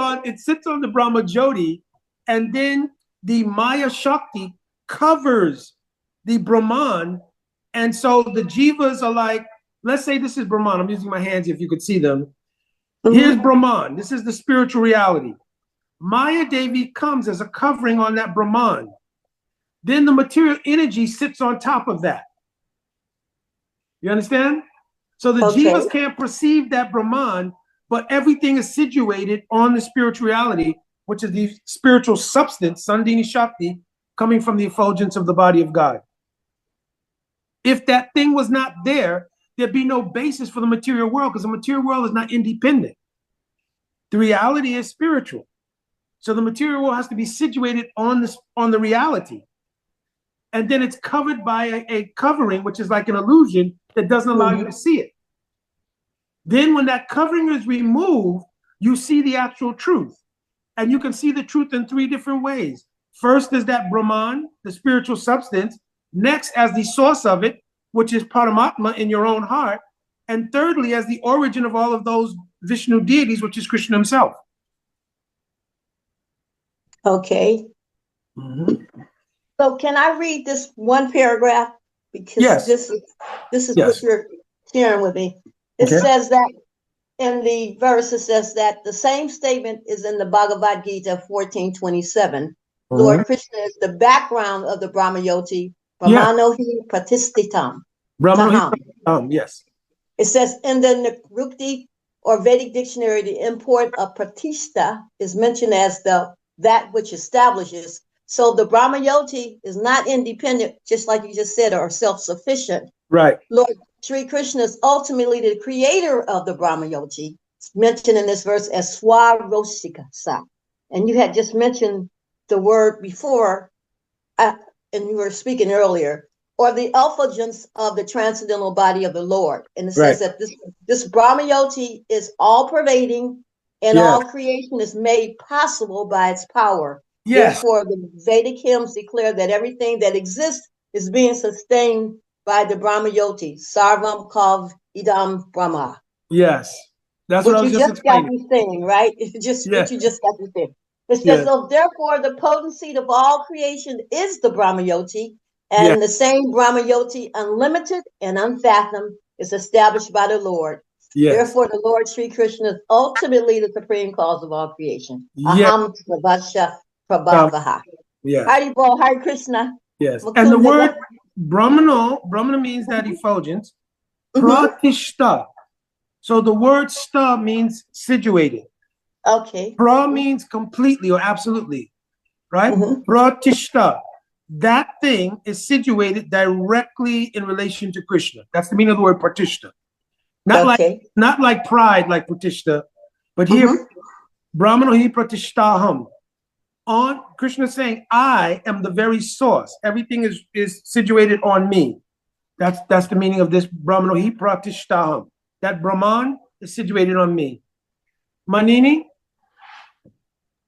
on the Brahma Jyoti, and then the Maya Shakti covers the Brahman. And so the jivas are like, let's say this is Brahman. I'm using my hands if you could see them. Here's Brahman. This is the spiritual reality. Maya Devi comes as a covering on that Brahman. Then the material energy sits on top of that. You understand? So the jivas can't perceive that Brahman, but everything is situated on the spiritual reality, which is the spiritual substance, Sandhini Shakti, coming from the effulgence of the body of God. If that thing was not there, there'd be no basis for the material world, because the material world is not independent. The reality is spiritual. So the material world has to be situated on the reality. And then it's covered by a covering, which is like an illusion that doesn't allow you to see it. Then when that covering is removed, you see the actual truth. And you can see the truth in three different ways. First is that Brahman, the spiritual substance. Next, as the source of it, which is Paramatma in your own heart. And thirdly, as the origin of all of those Vishnu deities, which is Krishna himself. Okay. So can I read this one paragraph? Because this is what you're sharing with me. It says that in the verse, it says that the same statement is in the Bhagavad Gita 14:27. Lord Krishna is the background of the Brahma Yoti, Brahmanohi Pratishtitam. Yes. It says in the Nikrukti or Vedic dictionary, the import of Pratishta is mentioned as that which establishes. So the Brahma Yoti is not independent, just like you just said, or self-sufficient. Right. Lord Sri Krishna is ultimately the creator of the Brahma Yoti. It's mentioned in this verse as Swaroshikasa. And you had just mentioned the word before, and you were speaking earlier, or the effulgence of the transcendental body of the Lord. And it says that this Brahma Yoti is all-pervading, and all creation is made possible by its power. Therefore, the Vedic hymns declare that everything that exists is being sustained by the Brahma Yoti. Sarvam Kav Idam Brahma. Yes. That's what I was just explaining. Got me saying, right? What you just got me saying. It says, so therefore, the potency of all creation is the Brahma Yoti, and the same Brahma Yoti, unlimited and unfathomed, is established by the Lord. Therefore, the Lord Sri Krishna is ultimately the supreme cause of all creation. Aham Pravasha Prabhavaha. Hari Bol, Hari Krishna. Yes. And the word Brahmana means that effulgence. Pratishta. So the word sta means situated. Okay. Pra means completely or absolutely, right? Pratishta. That thing is situated directly in relation to Krishna. That's the meaning of the word pratishta. Not like pride, like pratishta, but here, Brahmano hi pratishtaham. On Krishna saying, I am the very source. Everything is situated on me. That's the meaning of this Brahmano hi pratishtaham. That Brahman is situated on me. Manini?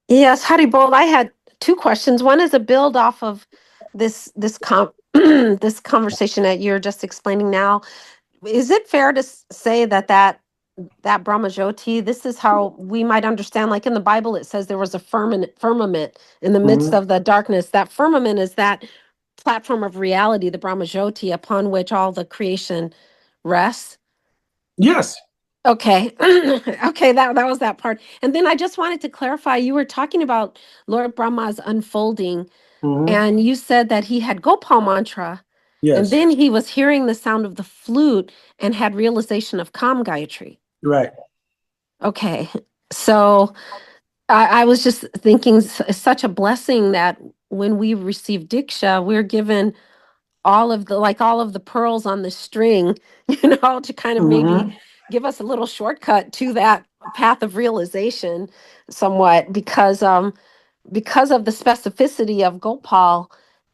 Yes, Haribol, I had two questions. One is a build off of this this conversation that you're just explaining now. Is it fair to say that Brahma Jyoti, this is how we might understand, like in the Bible, it says there was a firmament in the midst of the darkness. That firmament is that platform of reality, the Brahma Jyoti, upon which all the creation rests. Yes. Okay. Okay, that was that part. And then I just wanted to clarify, you were talking about Lord Brahma's unfolding, and you said that he had Gopal mantra, and then he was hearing the sound of the flute and had realization of Kam Gayatri. Right. Okay. So I was just thinking it's such a blessing that when we receive Diksha, we're given all of the pearls on the string, to kind of maybe give us a little shortcut to that path of realization somewhat, because of the specificity of Gopal,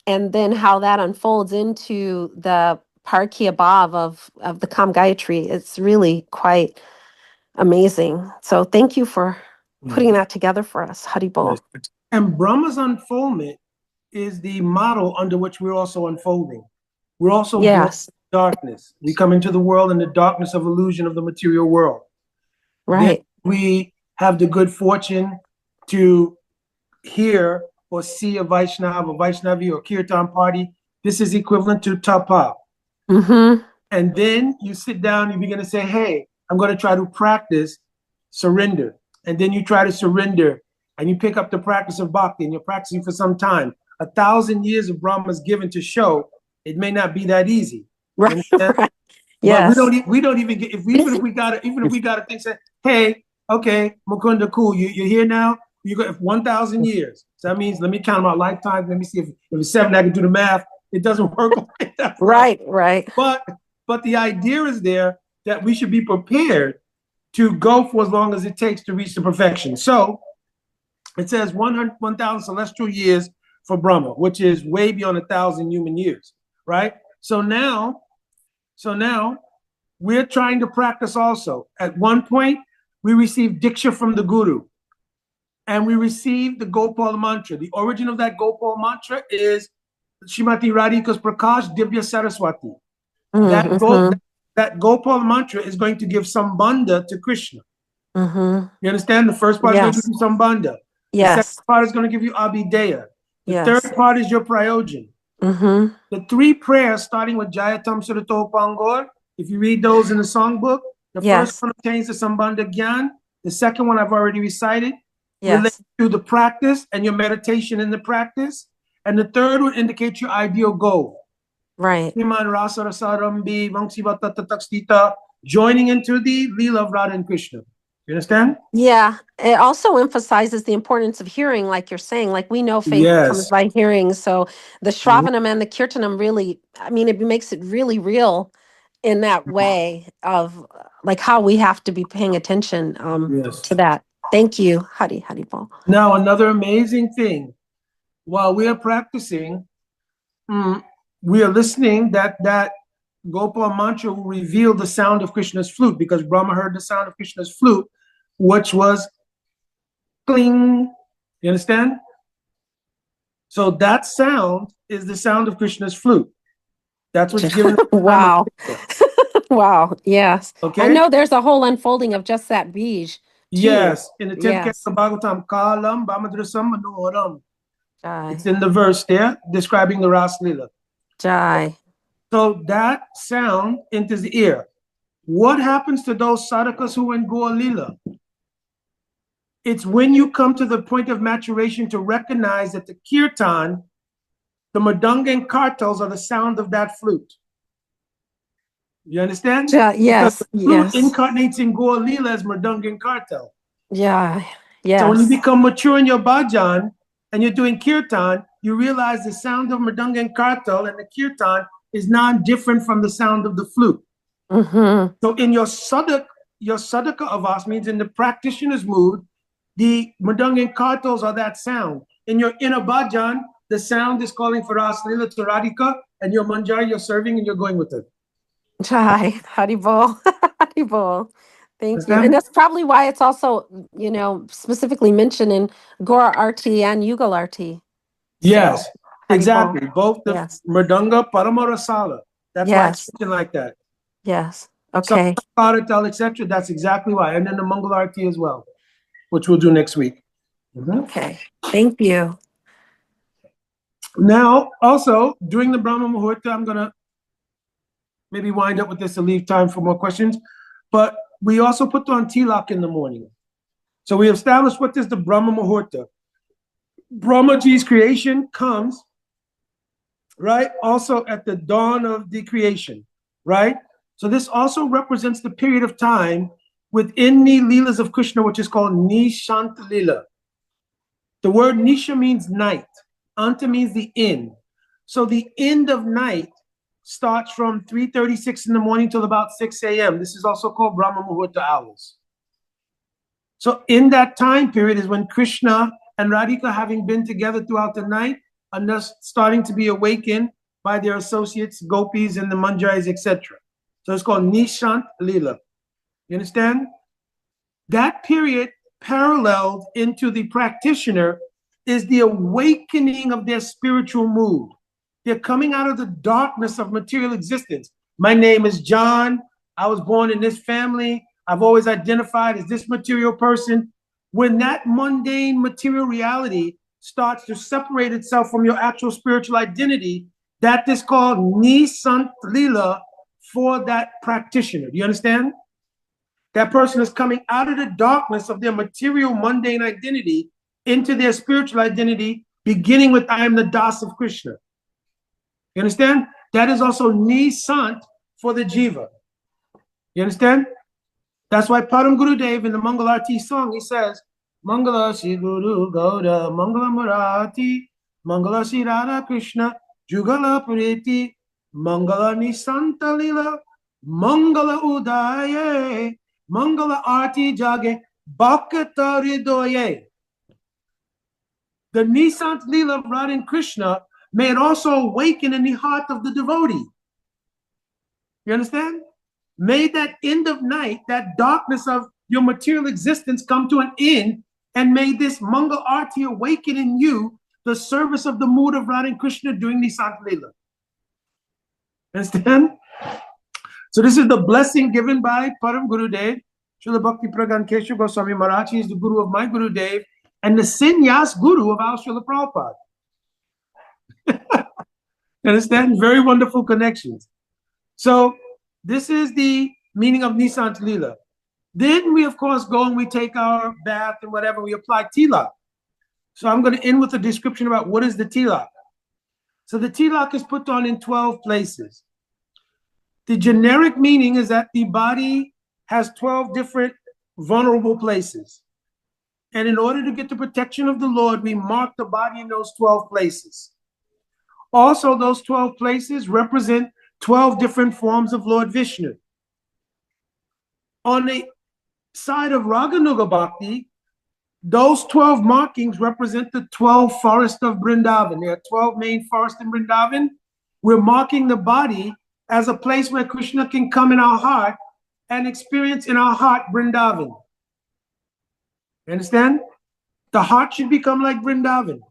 and then how that unfolds into the Parki Abhav of the Kam Gayatri. It's really quite amazing. So thank you for putting that together for us, Haribol. Yes. And Brahma's unfoldment is the model under which we're also unfolding. We're also born in darkness. We come into the world in the darkness of illusion of the material world. Right. Then we have the good fortune to hear or see a Vaishnavi or Kirtan party. This is equivalent to Tapa. And then you sit down, you begin to say, hey, I'm going to try to practice surrender. And then you try to surrender and you pick up the practice of bhakti and you're practicing for some time. 1,000 years of Brahma is given to show it may not be that easy. Right. Right. Yes. But we don't even get, even if we got to think, say, hey, okay, Mukunda, cool, you're here now. You got 1,000 years. So that means, let me count my lifetime. Let me see if it's 7, I can do the math. It doesn't work like that. Right. Right. But the idea is there that we should be prepared to go for as long as it takes to reach the perfection. So it says 1,000 celestial years for Brahma, which is way beyond 1,000 human years, right? So now we're trying to practice also. At one point, we received Diksha from the Guru, and we received the Gopal mantra. The origin of that Gopal mantra is Shrimati Radhika's Prakash Divya Saraswati. That Gopal mantra is going to give Sambandha to Krishna. You understand? The first part is going to give you Sambandha. The second part is going to give you Abhideya. The third part is your Prayojan. The 3 prayers, starting with Jayatam Surato Pangor, if you read those in the songbook, the first one obtains the Sambandha Gyan. The second one I've already recited, relates to the practice and your meditation in the practice. And the third one indicates your ideal goal. Right. Joining into the Leela of Radha and Krishna. You understand? Yeah. It also emphasizes the importance of hearing, like you're saying. Like we know faith comes by hearing. So the Shravanam and the Kirtanam really, I mean, it makes it really real in that way of like how we have to be paying attention to that. Thank you, Haribol. Now, another amazing thing, while we are practicing, we are listening that Gopal mantra will reveal the sound of Krishna's flute, because Brahma heard the sound of Krishna's flute, which was cling. You understand? So that sound is the sound of Krishna's flute. That's what's given. Wow. Wow. Yes. Okay. I know there's a whole unfolding of just that bij. Yes. In the 10th canto of Bhagavatam, Kalam Bhamadrasam Manoharam. It's in the verse there describing the Ras Leela. Jai. So that sound enters the ear. What happens to those sadhakas who in Gaur Leela? It's when you come to the point of maturation to recognize that the kirtan, the mridanga and kartals are the sound of that flute. You understand? Yes, Because the flute yes. incarnates in Gaur Leela as Mridanga Kartal. Yeah, So when you yes. become mature in your bhajan and you're doing kirtan, you realize the sound of Mridanga and Kartal and the kirtan is non-different from the sound of the flute. Mm-hmm. So in your sadhaka avas means in the practitioner's mood, the Mridanga and Kartals are that sound. In your inner bhajan, the sound is calling for Raslila to Radhika, and your manjari, you're serving and you're going with it. Hi, Haribol. Haribol. Thank you. Understand? And that's probably why it's also, specifically mentioned in Gora Arti and Yugal Arti. Yes, So, exactly. Haribol. Both the Yes. Mridanga, Paramarasala. That's why it's Yes. written like that. Yes. Okay. Karatal, etc. That's exactly why. And then the Mangalarti as well, which we'll do next week. Okay. Thank you. Now, also, during the Brahma Muhurta, I'm going to maybe wind up with this to leave time for more questions. But we also put on Tilak in the morning. So we established what is the Brahma Muhurta. Brahmaji's creation comes, right, also at the dawn of the creation, right? So this also represents the period of time within the Leelas of Krishna, which is called Nishant Leela. The word Nisha means night. Anta means the end. So the end of night starts from 3:36 in the morning till about 6 a.m. This is also called Brahma Muhurta hours. So in that time period is when Krishna and Radhika, having been together throughout the night, are thus starting to be awakened by their associates, gopis and the manjaris, etc. So it's called Nishant Leela. You understand? That period paralleled into the practitioner is the awakening of their spiritual mood. They're coming out of the darkness of material existence. My name is John. I was born in this family. I've always identified as this material person. When that mundane material reality starts to separate itself from your actual spiritual identity, that is called Nisant Lila for that practitioner. Do you understand? That person is coming out of the darkness of their material mundane identity into their spiritual identity, beginning with I am the Das of Krishna. You understand? That is also Nisant for the Jiva. You understand? That's why Param Gurudev in the Mangalarti song, he says, Mangala Shri Guru Gauda, Mangala Murati, Mangala Shri Radha-Krishna, Jugala Puriti, Mangala Nisanta Lila, Mangala Udaye, Mangala Arti Jage, Bhakta Ridoye. The Nisant Lila of Radha and Krishna may it also awaken in the heart of the devotee. You understand? May that end of night, that darkness of your material existence come to an end, and may this Mangal Arti awaken in you the service of the mood of Radha and Krishna during the Sant Leela. Understand? So this is the blessing given by Param Gurudev. Srila Bhakti Pragan Keshav Goswami Maharaj is the guru of my Gurudev and the Sannyas guru of our Srila Prabhupada. Understand? Very wonderful connections. So this is the meaning of Nisant Leela. Then we, of course, go and we take our bath and whatever, we apply Tilak. So I'm going to end with a description about what is the Tilak. So the Tilak is put on in 12 places. The generic meaning is that the body has 12 different vulnerable places. And in order to get the protection of the Lord, we mark the body in those 12 places. Also, those 12 places represent 12 different forms of Lord Vishnu. On the side of Raganuga Bhakti, those 12 markings represent the 12 forests of Vrindavan. There are 12 main forests in Vrindavan. We're marking the body as a place where Krishna can come in our heart and experience in our heart Vrindavan. You understand? The heart should become like Vrindavan.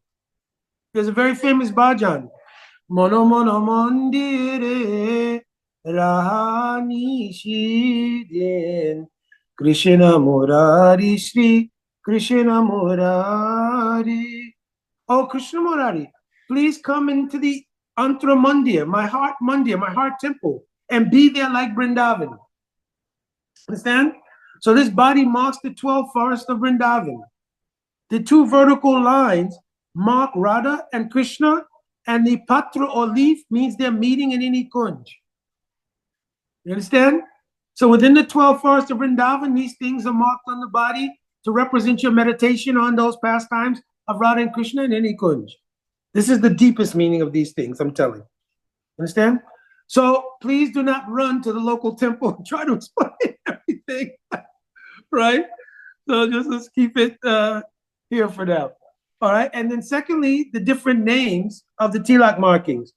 There's a very famous bhajan. Mono mono mandire rahani shidin Krishna Murari Shri Krishna Murari. Oh, Krishna Murari, please come into the Antra Mandir, my heart temple, and be there like Vrindavan. Understand? So this body marks the 12 forests of Vrindavan. The two vertical lines mark Radha and Krishna, and the patra or leaf means they're meeting in any kunj. You understand? So within the 12 forests of Vrindavan, these things are marked on the body to represent your meditation on those pastimes of Radha and Krishna in any kunj. This is the deepest meaning of these things, I'm telling you. Understand? So please do not run to the local temple and try to explain everything. Right? So just let's keep it here for now. All right. And then secondly, the different names of the tilak markings.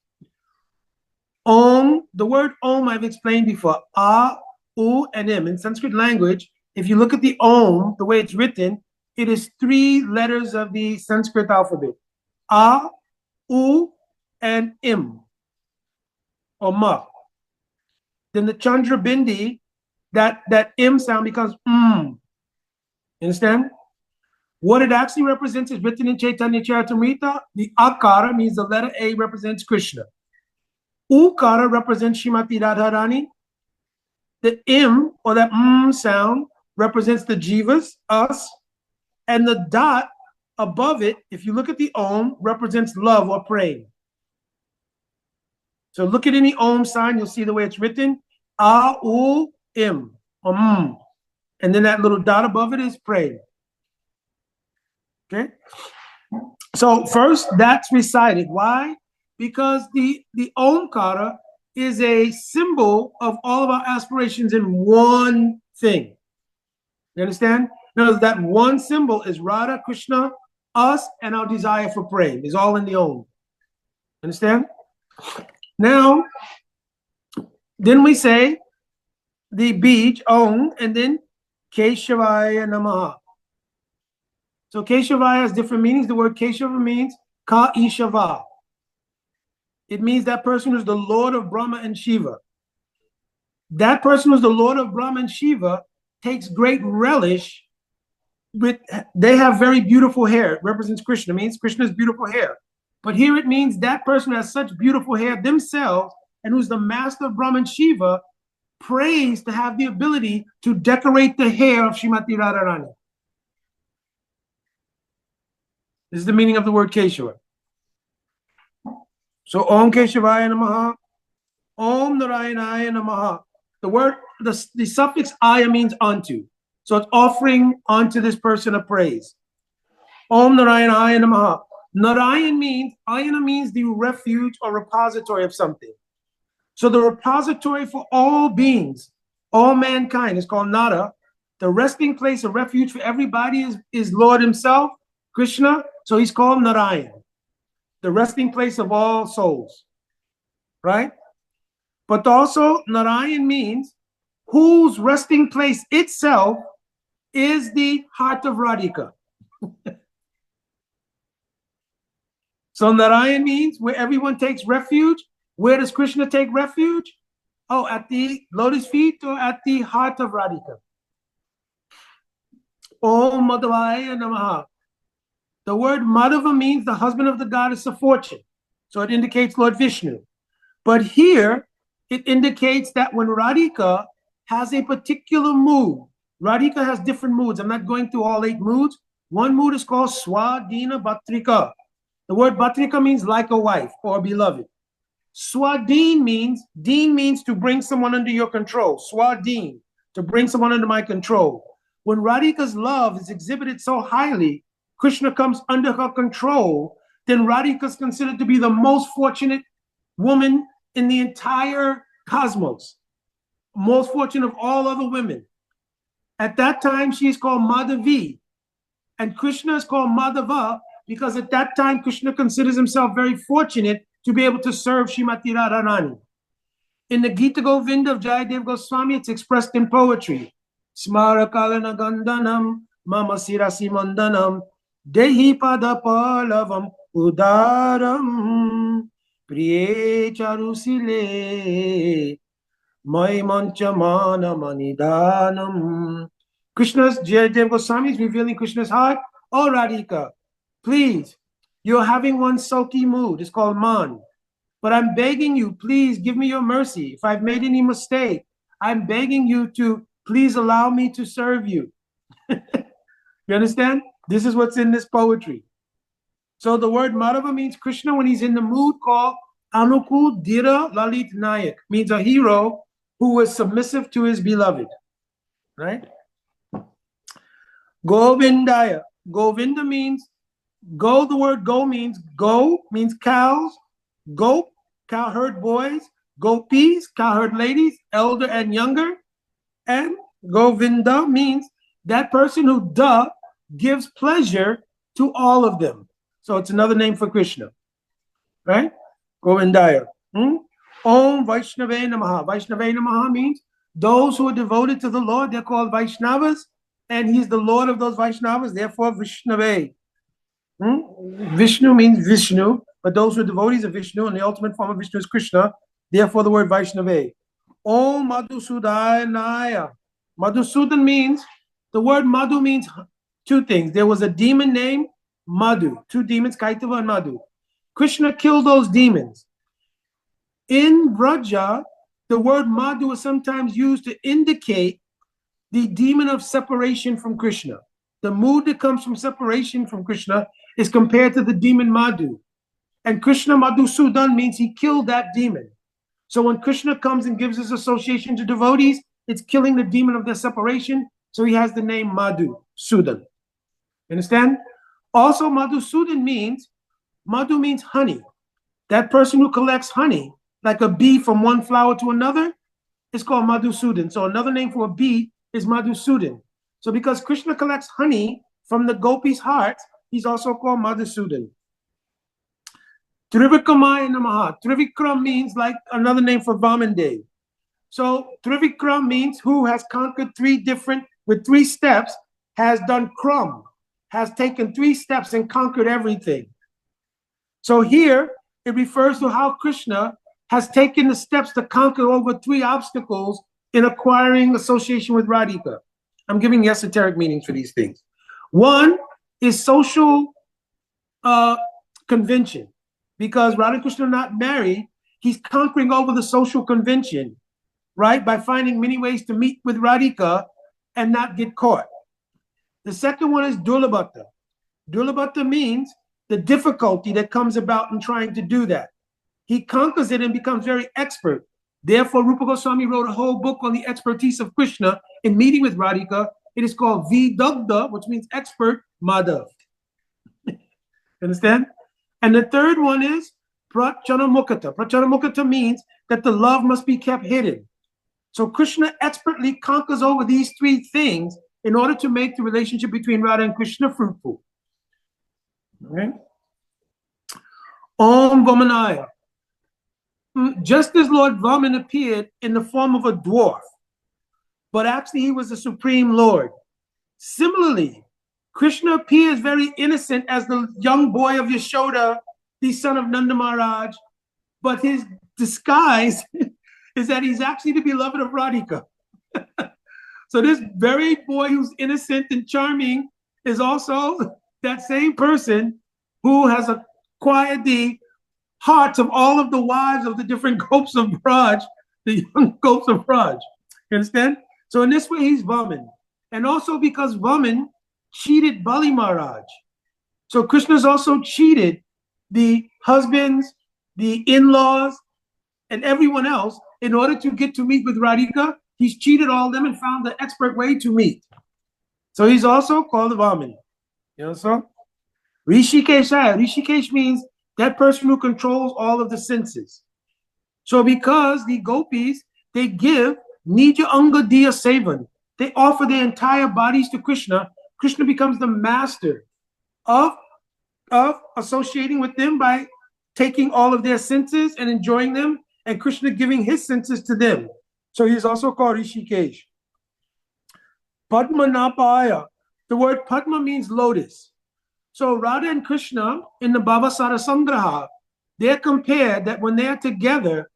Om, the word Om I've explained before. A, U, and M. In Sanskrit language, if you look at the Om, the way it's written, it is 3 letters of the Sanskrit alphabet. A, U, and Im, or Ma. Then the Chandra Bindi, that Im sound becomes You understand? What it actually represents is written in Chaitanya Charitamrita. The Akara means the letter A represents Krishna. Ukara represents Shrimati Radharani. The Im, or that sound, represents the Jivas, us. And the dot above it, if you look at the Om, represents love or praying. So look at any Om sign, you'll see the way it's written. A, U, Im, or And then that little dot above it is praying. Okay? So first, that's recited. Why? Because the Omkara is a symbol of all of our aspirations in one thing. You understand? Now, that one symbol is Radha, Krishna, us, and our desire for praying is all in the Om. Understand? Now, then we say the Bij, Om, and then Keshavaya Namaha. So Keshavaya has different meanings. The word Keshava means Ka Ishava. It means that person who's the Lord of Brahma and Shiva. That person who's the Lord of Brahma and Shiva takes great relish with, they have very beautiful hair. It represents Krishna, means Krishna's beautiful hair. But here it means that person who has such beautiful hair themselves and who's the master of Brahma and Shiva prays to have the ability to decorate the hair of Srimati Radharani. This is the meaning of the word Keshava. So Om Keshavaya Namaha, Om Narayanaya Namaha. The word, the suffix aya means unto. So it's offering unto this person of praise. Om Narayanaya Namaha. Narayan means, Ayana means the refuge or repository of something. So the repository for all beings, all mankind is called Nara. The resting place of refuge for everybody is Lord himself, Krishna. So he's called Narayan, the resting place of all souls, right? But also Narayan means whose resting place itself is the heart of Radhika. So Narayan means where everyone takes refuge. Where does Krishna take refuge? Oh, at the lotus feet or at the heart of Radhika. Om Madhavaya Namaha. The word Madhava means the husband of the goddess of fortune. So it indicates Lord Vishnu. But here, it indicates that when Radhika has a particular mood, Radhika has different moods. I'm not going through all 8 moods. One mood is called Swadina Bhatrika. The word Bhatrika means like a wife or beloved. Swadin means to bring someone under your control. Swadin, to bring someone under my control. When Radhika's love is exhibited so highly, Krishna comes under her control, then Radhika is considered to be the most fortunate woman in the entire cosmos, most fortunate of all other women. At that time, she is called Madhavi, and Krishna is called Madhava because at that time, Krishna considers himself very fortunate to be able to serve Srimati Radharani. In the Gita Govinda of Jayadev Goswami, it's expressed in poetry. Smara Kalana Gandanam, Mama Sirasi Mandanam, Dehi Pada Palavam Udaram, Priye Charusile, Mai Manchamana Manidanam. Krishna's, Jayadev Goswami is revealing Krishna's heart. Oh, Radhika, please, you're having one sulky mood. It's called man. But I'm begging you, please give me your mercy. If I've made any mistake, I'm begging you to please allow me to serve you. You understand? This is what's in this poetry. So the word Madhava means Krishna when he's in the mood called Anukul Dira Lalit Nayak, means a hero who was submissive to his beloved, right? Govindaya. Govinda means go. The word go means cows, goat, cow herd boys, gopis, cow herd ladies, elder and younger. And Govinda means that person who gives pleasure to all of them. So it's another name for Krishna, right? Govindaya. Om Vaishnave Namaha. Vaishnave Namaha means those who are devoted to the Lord, they're called Vaishnavas, and he's the Lord of those Vaishnavas, therefore Vishnave. Vishnu means Vishnu, but those who are devotees of Vishnu, and the ultimate form of Vishnu is Krishna, therefore the word Vaishnave. Om Madhusudanaya. Madhusudan means, the word Madhu means two things. There was a demon named Madhu, two demons, Kaitava and Madhu. Krishna killed those demons. In Braja, the word Madhu is sometimes used to indicate the demon of separation from Krishna. The mood that comes from separation from Krishna is compared to the demon Madhu. And Krishna Madhusudan means he killed that demon. So when Krishna comes and gives his association to devotees, it's killing the demon of their separation. So he has the name Madhusudan. Understand? Also, Madhusudan means, Madhu means honey. That person who collects honey, like a bee from one flower to another, is called Madhusudan. So another name for a bee is Madhusudan. So because Krishna collects honey from the gopis' hearts, he's also called Madhusudan. Trivikramayana Namaha. Trivikram means like another name for Vamandev. So Trivikram means who has conquered with 3 steps, has done kram, has taken 3 steps and conquered everything. So here it refers to how Krishna has taken the steps to conquer over 3 obstacles in acquiring association with Radhika. I'm giving esoteric meanings for these things. One is social convention. Because Radha-Krishna are not married, he's conquering over the social convention, right? By finding many ways to meet with Radhika and not get caught. The second one is Dulabhata. Dulabhata means the difficulty that comes about in trying to do that. He conquers it and becomes very expert. Therefore, Rupa Goswami wrote a whole book on the expertise of Krishna in meeting with Radhika. It is called Vidagdha, which means expert, Madhav. Understand? And the third one is Pracharamukata. Pracharamukata means that the love must be kept hidden. So Krishna expertly conquers over these 3 things in order to make the relationship between Radha and Krishna fruitful. Okay? Om Vamanaya. Just as Lord Vaman appeared in the form of a dwarf, but actually he was the Supreme Lord. Similarly, Krishna appears very innocent as the young boy of Yashoda, the son of Nanda Maharaj, but his disguise is that he's actually the beloved of Radhika. So this very boy who's innocent and charming is also that same person who has acquired the hearts of all of the wives of the different gopis of Braj, the young gopis of Braj. You understand? So in this way, he's Vaman. And also because Vaman cheated Bali Maharaj. So Krishna's also cheated the husbands, the in-laws, and everyone else in order to get to meet with Radhika. He's cheated all of them and found the expert way to meet. So he's also called Vaman. You know so? Rishikeshaya. Rishikesh means that person who controls all of the senses. So because the gopis, they give Nija Anga Diya Sevan, they offer their entire bodies to Krishna. Krishna becomes the master of associating with them by taking all of their senses and enjoying them, and Krishna giving his senses to them. So he's also called Rishikesh. Padmanabhaya. The word Padma means lotus. So Radha and Krishna in the Bhavasara Sangraha, they're compared that when they're together,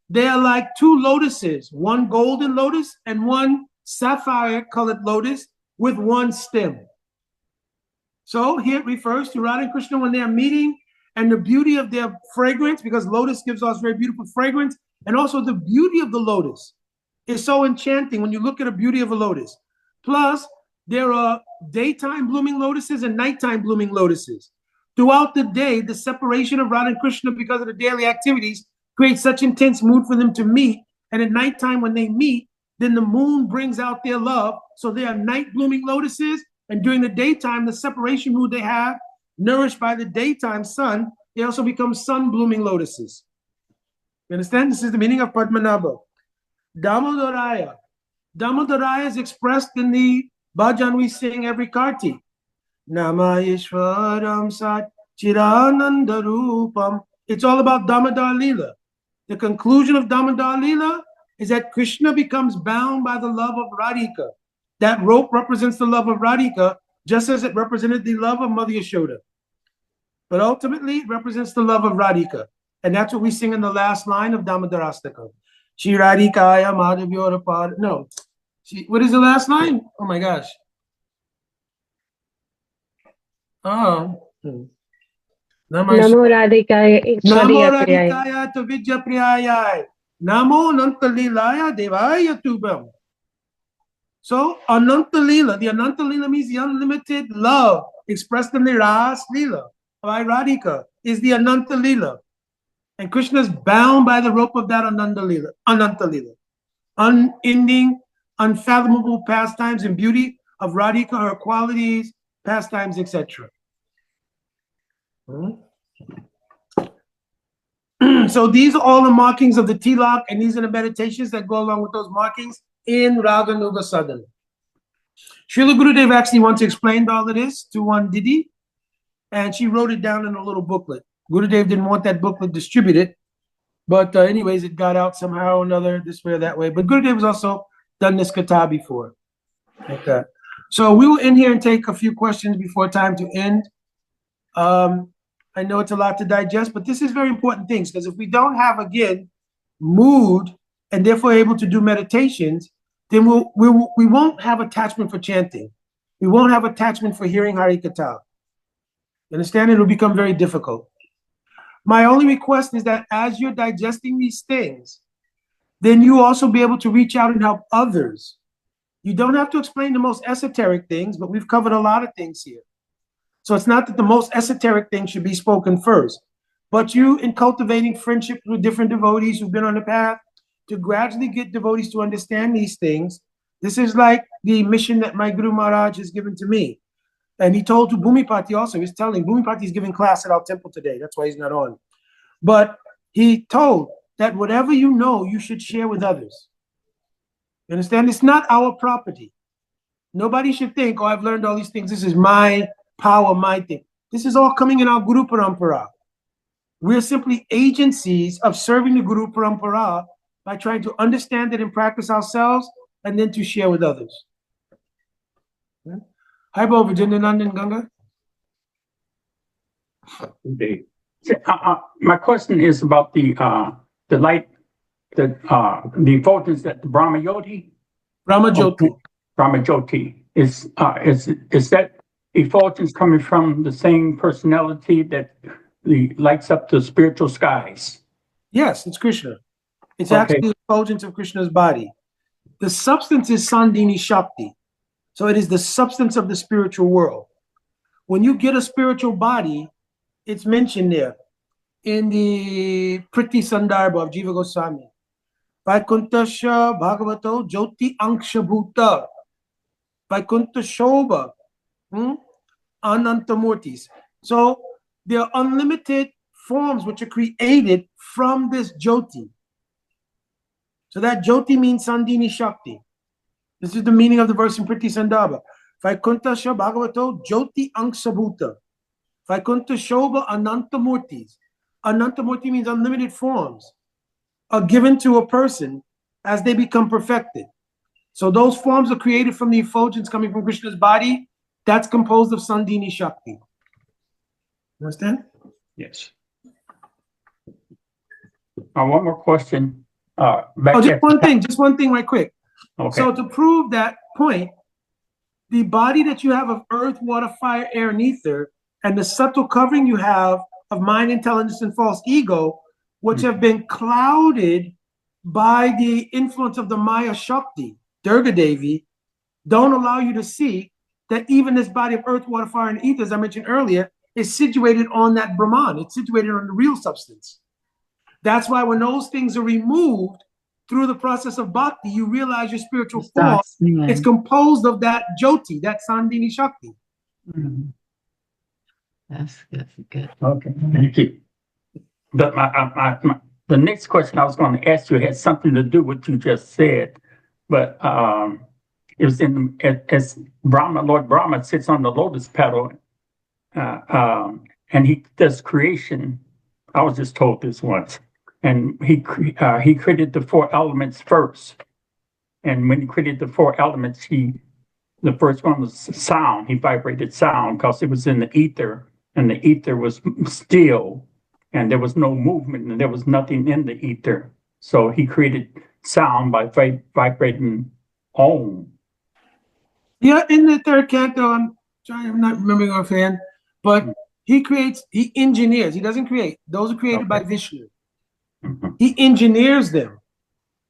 they are like 2 lotuses, one golden lotus and one sapphire-colored lotus with 1 stem. So here it refers to Radha and Krishna when they're meeting and the beauty of their fragrance, because lotus gives us very beautiful fragrance, and also the beauty of the lotus is so enchanting when you look at the beauty of a lotus. Plus, there are daytime blooming lotuses and nighttime blooming lotuses. Throughout the day, the separation of Radha and Krishna because of the daily activities creates such intense mood for them to meet And at nighttime when they meet, then the moon brings out their love. So they are night blooming lotuses. And during the daytime, the separation mood they have, nourished by the daytime sun, they also become sun blooming lotuses. You understand? This is the meaning of Padmanabha. Damodaraya. Damodaraya is expressed in the bhajan we sing every Karti. Nama Ishwaram Sat Chirananda Rupam. It's all about Damodar Leela. The conclusion of Damodar Leela is that Krishna becomes bound by the love of Radhika. That rope represents the love of Radhika, just as it represented the love of Mother Yashoda. But ultimately, it represents the love of Radhika. And that's what we sing in the last line of Damodarastaka. Shri Radhikaya Madhavyorapad. No. What is the last line? Oh my gosh. Oh. Namo Radhikaya Namo Ishwariya Priyaya. Radhikaya Tavijya Priyaya. Namo Nantalilaya Devaya Tubam. So, Ananta Lila, the Ananta Lila means the unlimited love expressed in the Ras Lila by Radhika, is the Ananta Lila. And Krishna is bound by the rope of that Ananta Lila, unending, unfathomable pastimes and beauty of Radhika, her qualities, pastimes, etc. So these are all the markings of the Tilak, and these are the meditations that go along with those markings in Raganuga Sadhana. Srila Gurudev actually once explained all of this to one Didi, and she wrote it down in a little booklet. Gurudev didn't want that booklet distributed, but anyways, it got out somehow or another, this way or that way. But Gurudev has also done this kata before, like that. So we will end here and take a few questions before time to end. I know it's a lot to digest, but this is very important things, because if we don't have, again, mood and therefore able to do meditations, then we won't have attachment for chanting. We won't have attachment for hearing Harikatha. You understand? It'll become very difficult. My only request is that as you're digesting these things, then you also be able to reach out and help others. You don't have to explain the most esoteric things, but we've covered a lot of things here. So it's not that the most esoteric thing should be spoken first, but you, in cultivating friendship with different devotees who've been on the path, to gradually get devotees to understand these things. This is like the mission that my Guru Maharaj has given to me. And he told to Bhumipati also, he's telling, Bhumipati is giving class at our temple today. That's why he's not on. But he told that whatever you know, you should share with others. You understand? It's not our property. Nobody should think, oh, I've learned all these things. This is my power, my thing. This is all coming in our Guru Parampara. We're simply agencies of serving the Guru Parampara by trying to understand it and practice ourselves, and then to share with others. Hi, Bo, Virginia, London, Ganga. My question is about the light, the effulgence that the Brahma Jyoti. Brahma Jyoti. Brahma Jyoti is that effulgence coming from the same personality that lights up the spiritual skies? Yes, it's Krishna. It's okay. Actually the effulgence of Krishna's body. The substance is Sandhini Shakti. So it is the substance of the spiritual world. When you get a spiritual body, it's mentioned there in the Priti Sandarbha of Jiva Goswami. Vaikuntasya Bhagavato Jyoti Ankshabhuta. Vaikuntha Shobha. Anantamurtis. So there are unlimited forms which are created from this Jyoti. So that Jyoti means Sandhini Shakti. This is the meaning of the verse in Priti Sandarbha. Vaikuntasya Bhagavato Jyoti Ankshabhuta. Vaikuntha Shobha Anantamurtis. Anantamurti means unlimited forms are given to a person as they become perfected. So those forms are created from the effulgence coming from Krishna's body. That's composed of Sandhini Shakti. Understand? Yes. One more question. Just one thing right quick. Okay. So to prove that point, the body that you have of earth, water, fire, air, and ether, and the subtle covering you have of mind, intelligence, and false ego, which have been clouded by the influence of the Maya Shakti, Durga Devi, don't allow you to see that even this body of earth, water, fire, and ether, as I mentioned earlier, is situated on that Brahman. It's situated on the real substance. That's why when those things are removed, through the process of bhakti, you realize your spiritual form. It's composed of that jyoti, that Sandhini Shakti. Mm. That's good. Okay, thank you. But the next question I was going to ask you had something to do with what you just said, but it was as Brahma, Lord Brahma sits on the lotus petal, and he does creation. I was just told this once, and he created the four elements first, and when he created the four elements, the first one was sound. He vibrated sound because it was in the ether, and the ether was still, and there was no movement, and there was nothing in the ether. So he created sound by vibrating Om. Yeah, in the third canto, I'm not remembering offhand, but he engineers. He doesn't create. Those are created by Vishnu. He engineers them.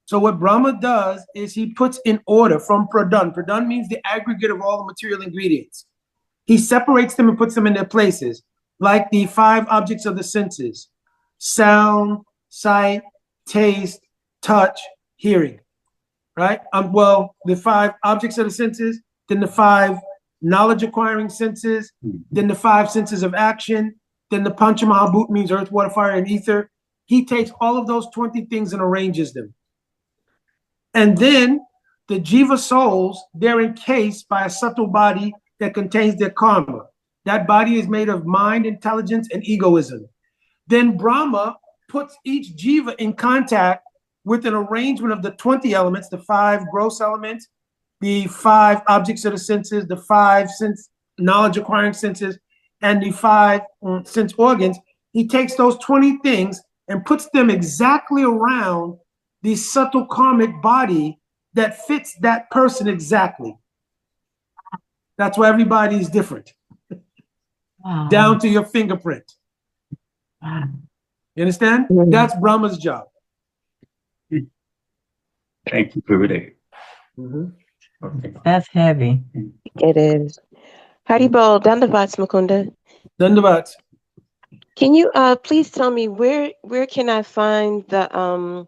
So what Brahma does is he puts in order from Pradhan. Pradhan means the aggregate of all the material ingredients. He separates them and puts them in their places, like the 5 objects of the senses: sound, sight, taste, touch, hearing. Right? Well, the 5 objects of the senses, then the 5 knowledge acquiring senses, then the 5 senses of action, then the Panchamahabhut means earth, water, fire, and ether. He takes all of those 20 things and arranges them. And then the jiva souls, they're encased by a subtle body that contains their karma. That body is made of mind, intelligence, and egoism. Then Brahma puts each jiva in contact with an arrangement of the 20 elements, the 5 gross elements, the 5 objects of the senses, the 5 sense knowledge acquiring senses, and the 5 sense organs. He takes those 20 things and puts them exactly around the subtle karmic body that fits that person exactly. That's why everybody is different. Wow. Down to your fingerprint. Wow. You understand? Mm-hmm. That's Brahma's job. Thank you for that. Mm-hmm. Okay. That's heavy. It is. Haribol, Dandavats Mukunda. Dandavats. Can you please tell me where can I find the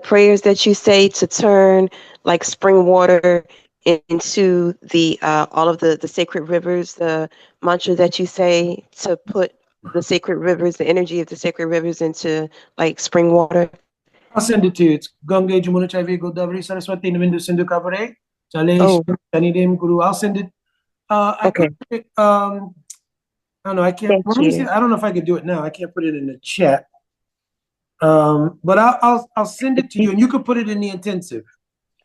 prayers that you say to turn like spring water into the all of the sacred rivers, the mantra that you say to put the sacred rivers, the energy of the sacred rivers into like spring water? I'll send it to you. It's Ganga Jamuna Chaive Godavari Saraswati Navindu Sindhu Kavare Chale Shanidim Guru. I'll send it. Okay. I don't know. I can't. Let me see. I don't know if I could do it now. I can't put it in the chat. But I'll send it to you, and you can put it in the intensive.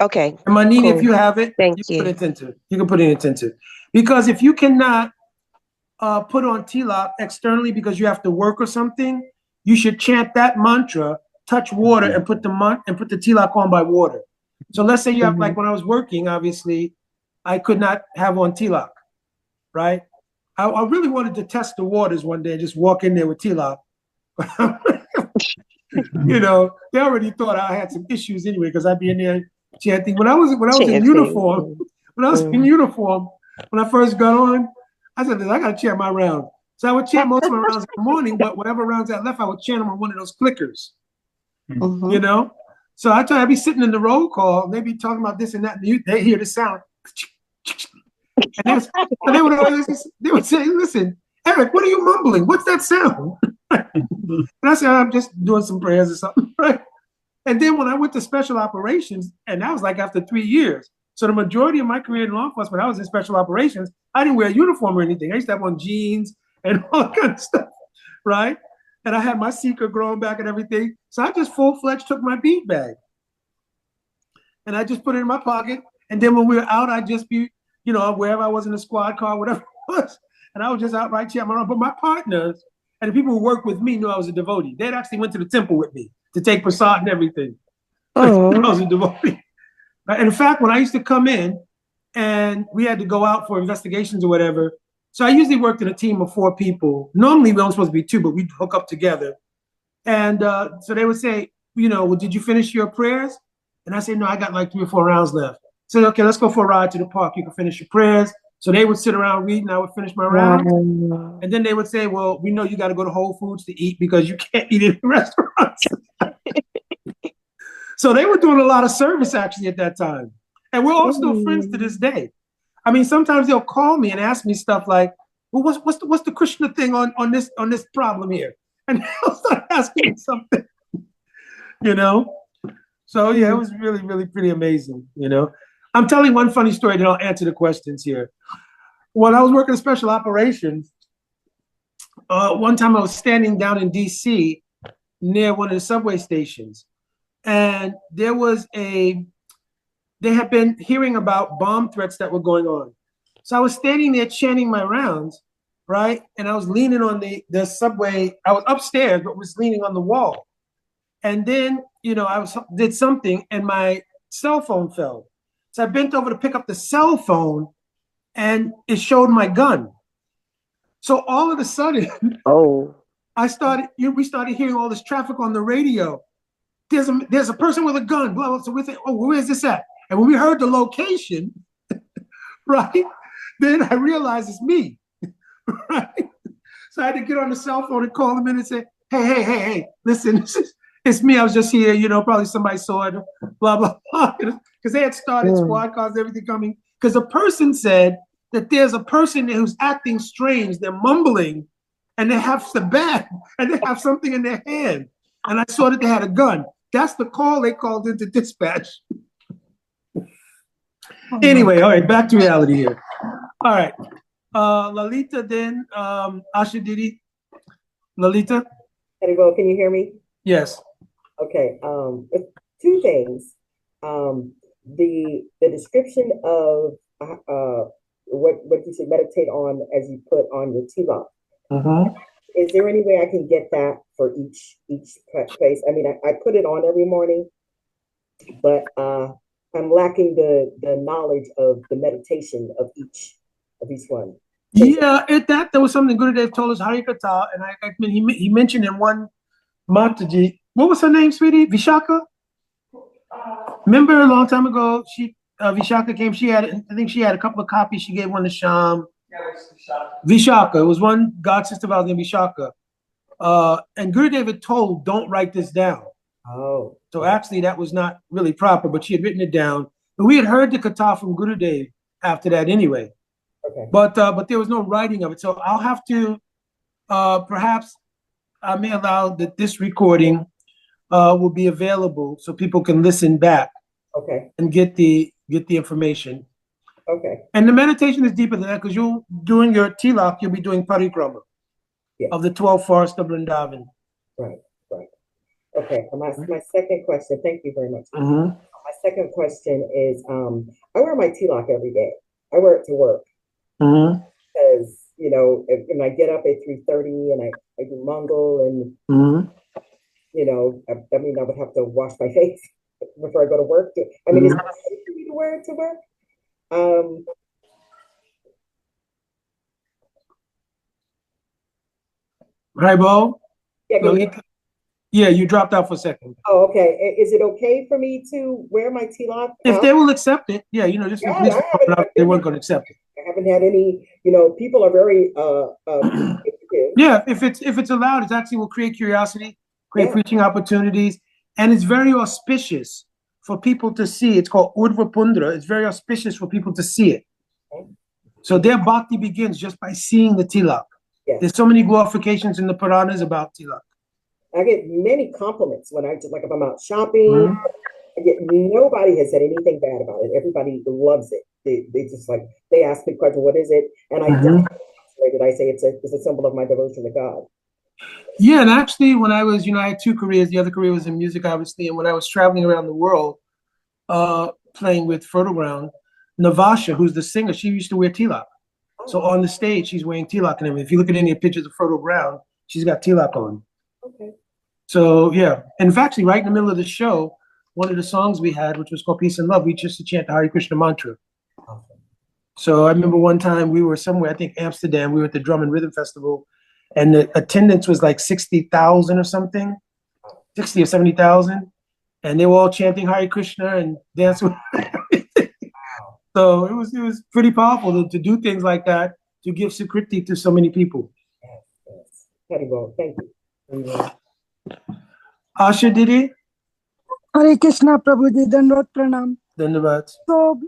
Okay. And Manini, if you have it, Thank you. Put it intensive. You can put it in intensive, because if you cannot put on tilak externally because you have to work or something, you should chant that mantra, touch water, and put the tilak on by water. So let's say you have, like when I was working, obviously, I could not have on tilak, right? I really wanted to test the waters one day and just walk in there with tilak. You know, they already thought I had some issues anyway because I'd be in there chanting. When I was in uniform, when I first got on, I said, I got to chant my round. So I would chant most of my rounds in the morning, but whatever rounds I left, I would chant them on one of those clickers. You know? So I'd be sitting in the roll call, and they'd be talking about this and that, and they hear the sound. And they would say, listen, Eric, what are you mumbling? What's that sound? And I said, I'm just doing some prayers or something, right? And then when I went to special operations, and that was like after 3 years. So the majority of my career in law enforcement, I was in special operations. I didn't wear a uniform or anything. I used to have on jeans and all kind of stuff, right? And I had my seeker growing back and everything. So I just full-fledged took my bead bag. And I just put it in my pocket. And then when we were out, I'd just be, you know, wherever I was in the squad car, whatever it was. And I was just out right chanting my own. But my partners and the people who worked with me knew I was a devotee. They'd actually went to the temple with me to take prasad and everything. I was a devotee. And in fact, when I used to come in and we had to go out for investigations or whatever, so I usually worked in a team of 4 people. Normally, we only supposed to be 2, but we'd hook up together. And so they would say, you know, well, did you finish your prayers? And I say, no, I got like 3 or 4 rounds left. So, okay, let's go for a ride to the park. You can finish your prayers. So they would sit around reading. I would finish my round. And then they would say, well, we know you got to go to Whole Foods to eat because you can't eat in restaurants. So they were doing a lot of service actually at that time. And we're all still friends to this day. I mean, sometimes they'll call me and ask me stuff like, well, what's the Krishna thing on this problem here? And they'll start asking me something, you know? So yeah, it was really, really pretty amazing, you know? I'm telling one funny story, then I'll answer the questions here. When I was working in special operations, one time I was standing down in DC near one of the subway stations, and they had been hearing about bomb threats that were going on. So I was standing there chanting my rounds, right? And I was leaning on the subway. I was upstairs, but was leaning on the wall. And then, you know, did something and my cell phone fell. So I bent over to pick up the cell phone and it showed my gun. So all of a sudden, we started hearing all this traffic on the radio. There's a person with a gun, blah, blah. So we think, oh, where is this at? And when we heard the location, right, then I realized it's me, right? So I had to get on the cell phone and call them in and say, hey, listen, it's me. I was just here, you know, probably somebody saw it, blah, blah, blah. Because they had started squad cars, everything coming. Because a person said that there's a person there who's acting strange. They're mumbling and they have the bag and they have something in their hand. And I saw that they had a gun. That's the call they called into dispatch. Anyway, all right, back to reality here. All right. Lalita, then Asha Didi. Lalita? Well, can you hear me? Yes. Okay. Two things. The description of what you should meditate on as you put on your tilak. Is there any way I can get that for each place? I mean, I put it on every morning, but I'm lacking the knowledge of the meditation of each one. Yeah, that was something Gurudev told us, Harikata, and I mean, he mentioned in one Mataji, what was her name, sweetie? Vishaka? Remember a long time ago, Vishaka came, I think she had a couple of copies, she gave one to Sham. Yeah, Vishaka. It was one god sister of ours named Vishaka. And Gurudev had told, don't write this down. Oh. So actually that was not really proper, but she had written it down. But we had heard the kata from Gurudev after that anyway. Okay. But there was no writing of it. So I'll have to, perhaps I may allow that this recording will be available so people can listen back. Okay. And get the information. Okay. And the meditation is deeper than that because you're doing your tilak, you'll be doing parikrama of the 12 forests of Vrindavan. Right. Okay. My second question, thank you very much. Mm-hmm. My second question is, I wear my tilak every day. I wear it to work. Mm-hmm. Because, you know, when I get up at 3:30 and I do Mongol and, you know, I mean, I would have to wash my face before I go to work. I mean, is it safe for me to wear it to work? Hi, Bo. Yeah, yeah, you dropped out for a second. Oh, okay. Is it okay for me to wear my tilak? If they will accept it, yeah, you know, just they weren't going to accept it. I haven't had any, you know, people are very yeah, if it's allowed, it actually will create curiosity, create preaching opportunities, and it's very auspicious for people to see. It's called Urdhva Pundra. It's very auspicious for people to see it. So their bhakti begins just by seeing the tilak. Yes. There's so many glorifications in the Puranas about tilak. I get many compliments when if I'm out shopping. Nobody has said anything bad about it. Everybody loves it. They just they ask me question, what is it? And I I say it's a symbol of my devotion to God. Yeah, and actually when I was, I had two careers. The other career was in music, obviously. And when I was traveling around the world, playing with Fertile Ground, Navasha, who's the singer, she used to wear tilak. So on the stage, she's wearing tilak and everything. If you look at any pictures of Fertile Ground, she's got tilak on. Okay. So yeah, and actually, right in the middle of the show, one of the songs we had, which was called Peace and Love, we just to chant the Hare Krishna mantra. Awesome. So I remember one time we were somewhere, I think Amsterdam, we were at the Drum and Rhythm Festival, and the attendance was like 60,000 or something, 60 or 70,000, and they were all chanting Hare Krishna and dancing. So it was pretty powerful to do things like that, to give Sukriti to so many people. Yes. Very well. Thank you. Asha Didi? Hare Krishna, Prabhuji, Dandot Pranam. Dandavad. So,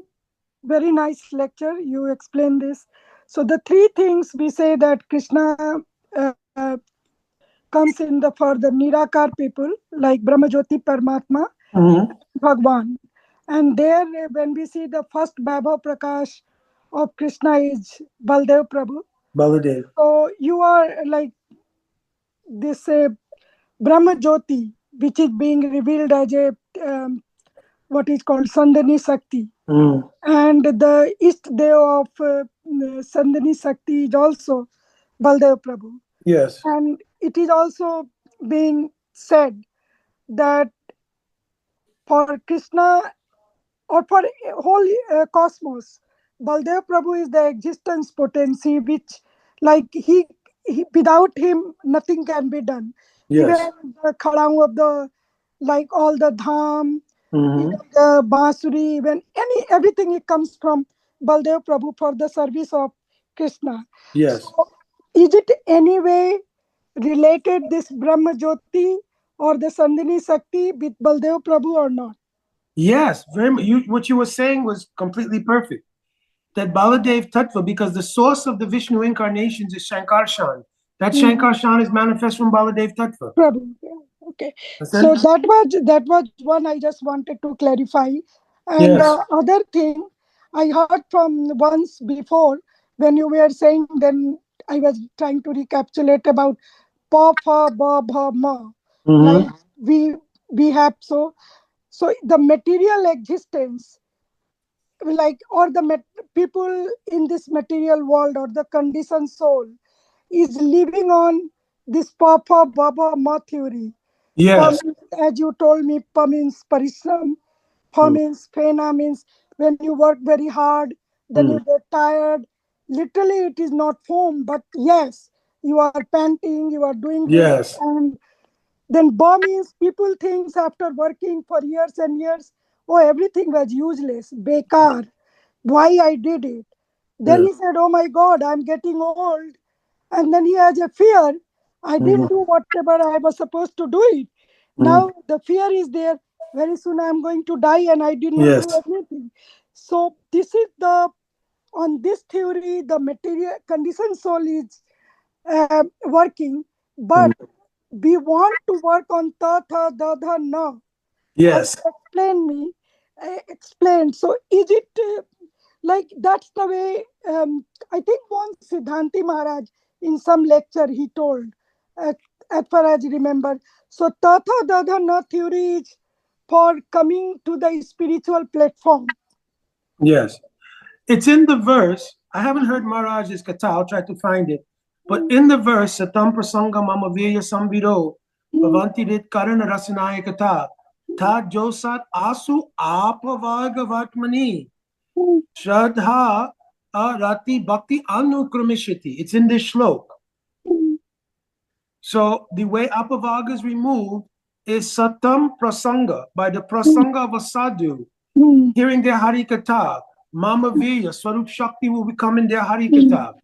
very nice lecture. You explained this. So, the three things we say that Krishna comes in for the Nirakar people, like Brahmajyoti Paramatma, Bhagwan. And there, when we see the first Vaibhav Prakash of Krishna is Baldev Prabhu. Baladev. So, you are like this Brahma Jyoti, which is being revealed as a what is called Sandhani Sakti. And the East Dev of Sandhani Sakti is also Baldev Prabhu. Yes. And it is also being said that for Krishna or for whole cosmos, Baldev Prabhu is the existence potency, which like he without him nothing can be done. Yes. Even the Khalang of the like all the dham, even the bansuri, even everything it comes from Baldev Prabhu for the service of Krishna. Yes. So, is it any way related this Brahma Jyoti or the Sandhini Sakti with Baldev Prabhu or not? Yes, what you were saying was completely perfect. That Baladev Tattva, because the source of the Vishnu incarnations is Shankarshan. That Shankarshan is manifest from Baladev Tattva. Prabhu. Okay. So that was one I just wanted to clarify. And Yes. other thing I heard from once before when you were saying, then I was trying to recapitulate about pa fa ba bha ma. Like we have so the material existence, like or the people in this material world or the conditioned soul is living on this papa baba ma theory. Yes. As you told me, pa means parishram, pa means pena means when you work very hard, then you get tired. Literally, it is not form, but yes, you are panting, you are doing this. Yes. And then ba means people thinks after working for years and years, oh, everything was useless, bekar. Why I did it? Then he said, oh my God, I'm getting old. And then he has a fear. I didn't do whatever I was supposed to do it. Now the fear is there. Very soon I'm going to die and I did not do anything. So this is on this theory, the material conditioned soul is working, but we want to work on ta, tha, da, dha, na. Yes. Explain. So is it like that's the way? I think once Siddhanti Maharaj in some lecture he told, as far as I remember. So Tatha Dadha Na theory is for coming to the spiritual platform. Yes. It's in the verse. I haven't heard Maharaj's kata. I'll try to find it. But in the verse, Satam Prasanga Mama Virya Samvido, Bhavanti Rit Karana Rasanaya Kata, Ta Josat Asu Apavagatmani, Shraddha Rati Bhakti Anukramishiti. It's in this shlok. So the way Apavaga is removed is Satam Prasanga, by the Prasanga of a sadhu, hearing their Harikata. Mama Virya, Swarup Shakti will become in their Harikata.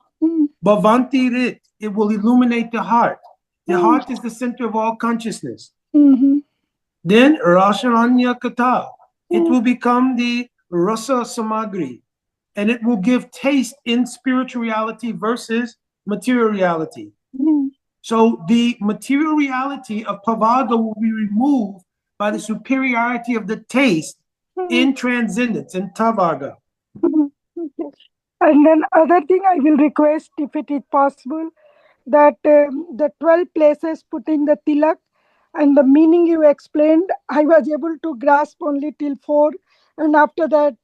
Bhavanti Rit, it will illuminate the heart. The heart is the center of all consciousness. Then Rasharanya Kata, it will become the Rasa Samagri, and it will give taste in spiritual reality versus material reality. So the material reality of Pavaga will be removed by the superiority of the taste in transcendence, in Tavaga. And then other thing I will request, if it is possible, that the 12 places putting the tilak and the meaning you explained, I was able to grasp only till 4. And after that,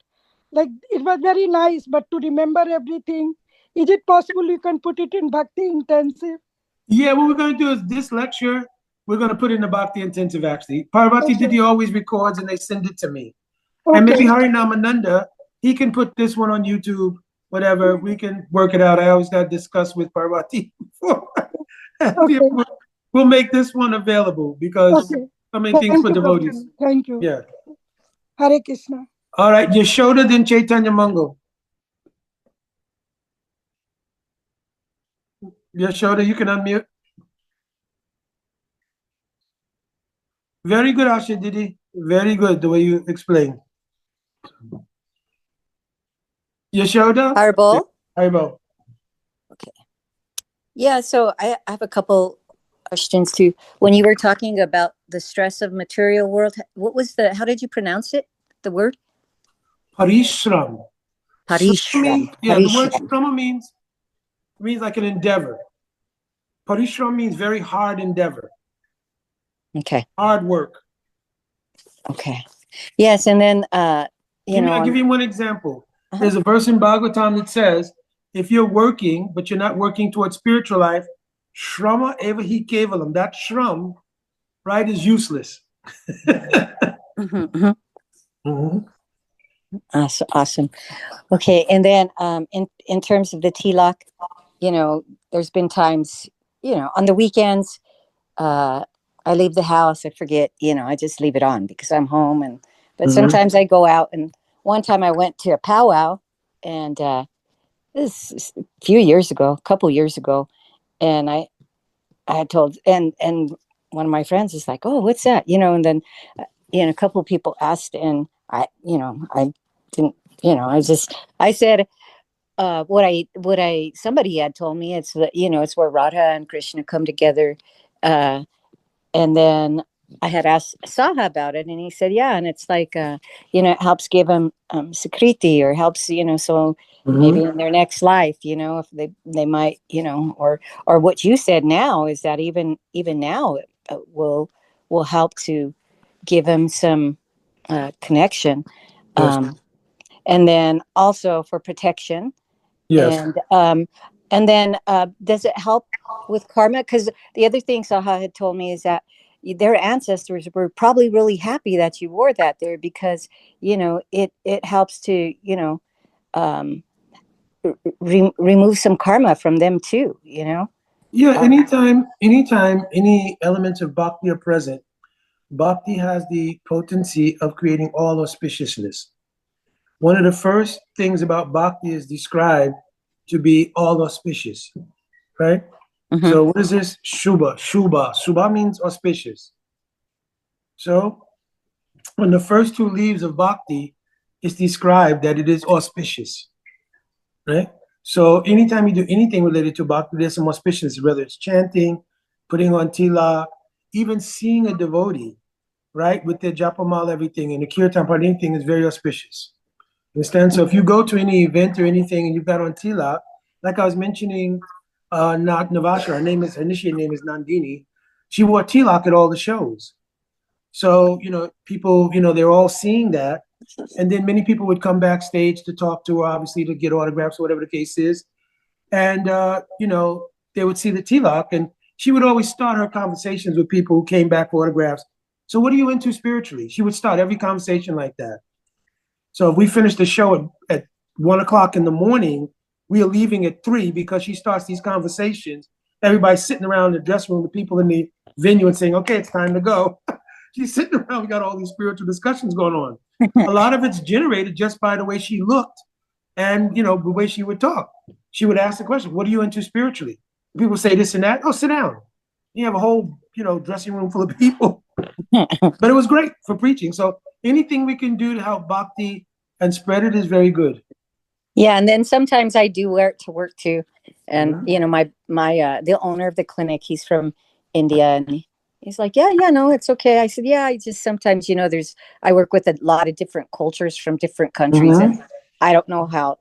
like it was very nice, but to remember everything, is it possible you can put it in Bhakti Intensive? Yeah, what we're going to do is this lecture, we're going to put it in the Bhakti Intensive actually. Parvati Didi always records and they send it to me. And maybe Harinamananda, he can put this one on YouTube, whatever. We can work it out. I always got to discuss with Parvati before. We'll make this one available because so many things for devotees. Thank you. Yeah. Hare Krishna. All right, Yashoda, then Chaitanya Mangal. Yashoda, you can unmute. Very good, Asha Didi. Very good, the way you explained. Yashoda? Harbol? Haribo. Okay. Yeah, so I have a couple questions too. When you were talking about the stress of material world, how did you pronounce it? The word? Parishram. Parishram. Yeah, the word Parishram. shrama means like an endeavor. Parishram means very hard endeavor. Okay. Hard work. Okay. Yes, and then I'll give you one example. There's a verse in Bhagavatam that says, if you're working, but you're not working towards spiritual life, shrama eva hi kevalam. That shram, right, is useless. Awesome. Okay, and then in terms of the tilak, there's been times, on the weekends, I leave the house, I forget, I just leave it on because I'm home, but sometimes I go out. And one time I went to a powwow, and this is a couple years ago, and I had told, and one of my friends is like, "Oh, what's that?" And then a couple of people asked, and I didn't, I said, somebody had told me, it's it's where Radha and Krishna come together, and then I had asked Saha about it, and he said, yeah, and it's like it helps give them sakriti, or helps, so maybe in their next life, if they might, or what you said now is that even now it will help to give them some connection. Yes. And then also for protection. Yes. And then does it help with karma? Because the other thing Saha had told me is that their ancestors were probably really happy that you wore that there, because it helps to remove some karma from them too. Yeah, anytime any elements of bhakti are present, bhakti has the potency of creating all auspiciousness. One of the first things about bhakti is described to be all auspicious, right? So what is this? Shubha. Shubha means auspicious. So when the first two leaves of bhakti, it's described that it is auspicious, right? So anytime you do anything related to bhakti, there's some auspiciousness, whether it's chanting, putting on tilak, even seeing a devotee, right, with their japamal, everything, and the kirtan part, anything is very auspicious. Understand? So if you go to any event or anything and you've got on tilak, like I was mentioning, not Navasha, her initiate name is Nandini. She wore tilak at all the shows. So, people, they're all seeing that. And then many people would come backstage to talk to her, obviously, to get autographs or whatever the case is. And, they would see the tilak, and she would always start her conversations with people who came back for autographs. So what are you into spiritually? She would start every conversation like that. So if we finish the show at 1:00 in the morning, we are leaving at 3 because she starts these conversations. Everybody's sitting around the dressing room, the people in the venue, and saying, okay, it's time to go. She's sitting around, we got all these spiritual discussions going on. A lot of it's generated just by the way she looked and, the way she would talk. She would ask the question, what are you into spiritually? People say this and that. Oh, sit down. You have a whole, dressing room full of people. But it was great for preaching. So anything we can do to help bhakti and spread it is very good. Yeah, and then sometimes I do wear it to work too. And my the owner of the clinic, he's from India, and he's like, yeah, no, it's okay. I said, yeah, I just sometimes, I work with a lot of different cultures from different countries, and I don't know how,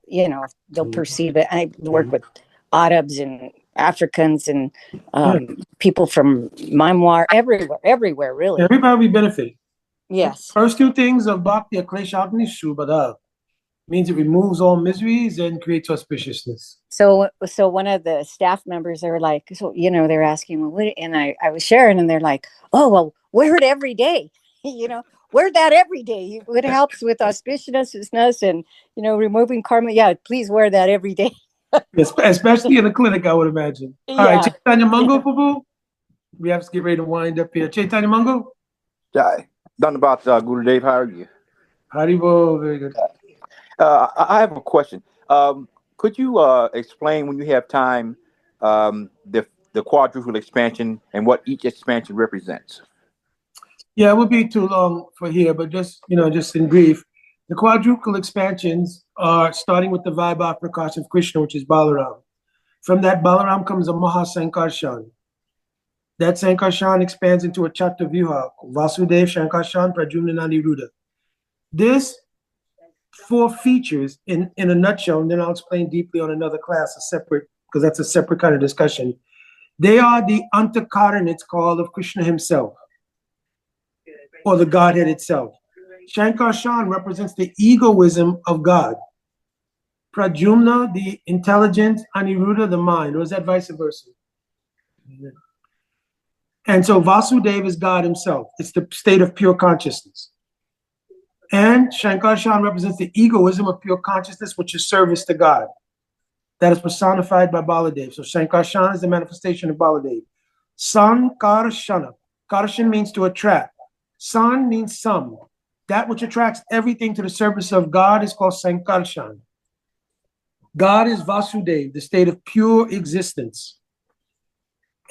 they'll perceive it. I work with Arabs and Africans and people from Myanmar, everywhere, really. Everybody be benefited. Yes. First two things of bhakti are kleshagni shubhada. Means it removes all miseries and creates auspiciousness. So one of the staff members, they were like, so, they're asking, well, what? And I was sharing, and they're like, oh, well, wear it every day. Wear that every day. It helps with auspiciousness and, removing karma. Yeah, please wear that every day. Especially in the clinic, I would imagine. Yeah. All right, Chaitanya Mango, Prabhu. We have to get ready to wind up here. Chaitanya Mango? Jai. Done about Gurudev. How are you? Haribo, very good. I have a question. Could you explain, when you have time, the quadruple expansion and what each expansion represents? Yeah, it would be too long for here, but just, just in brief, the quadruple expansions are starting with the Vaibhav Prakash of Krishna, which is Balaram. From that Balaram comes a Mahasankarshan. That Sankarshan expands into a Chattavyuha, Vasudev, Sankarshan, Pradyumna, and Aniruddha. This four features in a nutshell, and then I'll explain deeply on another class, because that's a separate kind of discussion. They are the Antakaran, it's called, of Krishna himself, or the Godhead itself. Shankarshan represents the egoism of God. Pradyumna, the intelligence, Aniruddha, the mind, or is that vice versa? And so Vasudeva is God himself. It's the state of pure consciousness. And Shankarshan represents the egoism of pure consciousness, which is service to God. That is personified by Baladev. So Shankarshan is the manifestation of Baladev. Sankarshana. Karshan means to attract. San means some. That which attracts everything to the service of God is called Sankarshan. God is Vasudeva, the state of pure existence.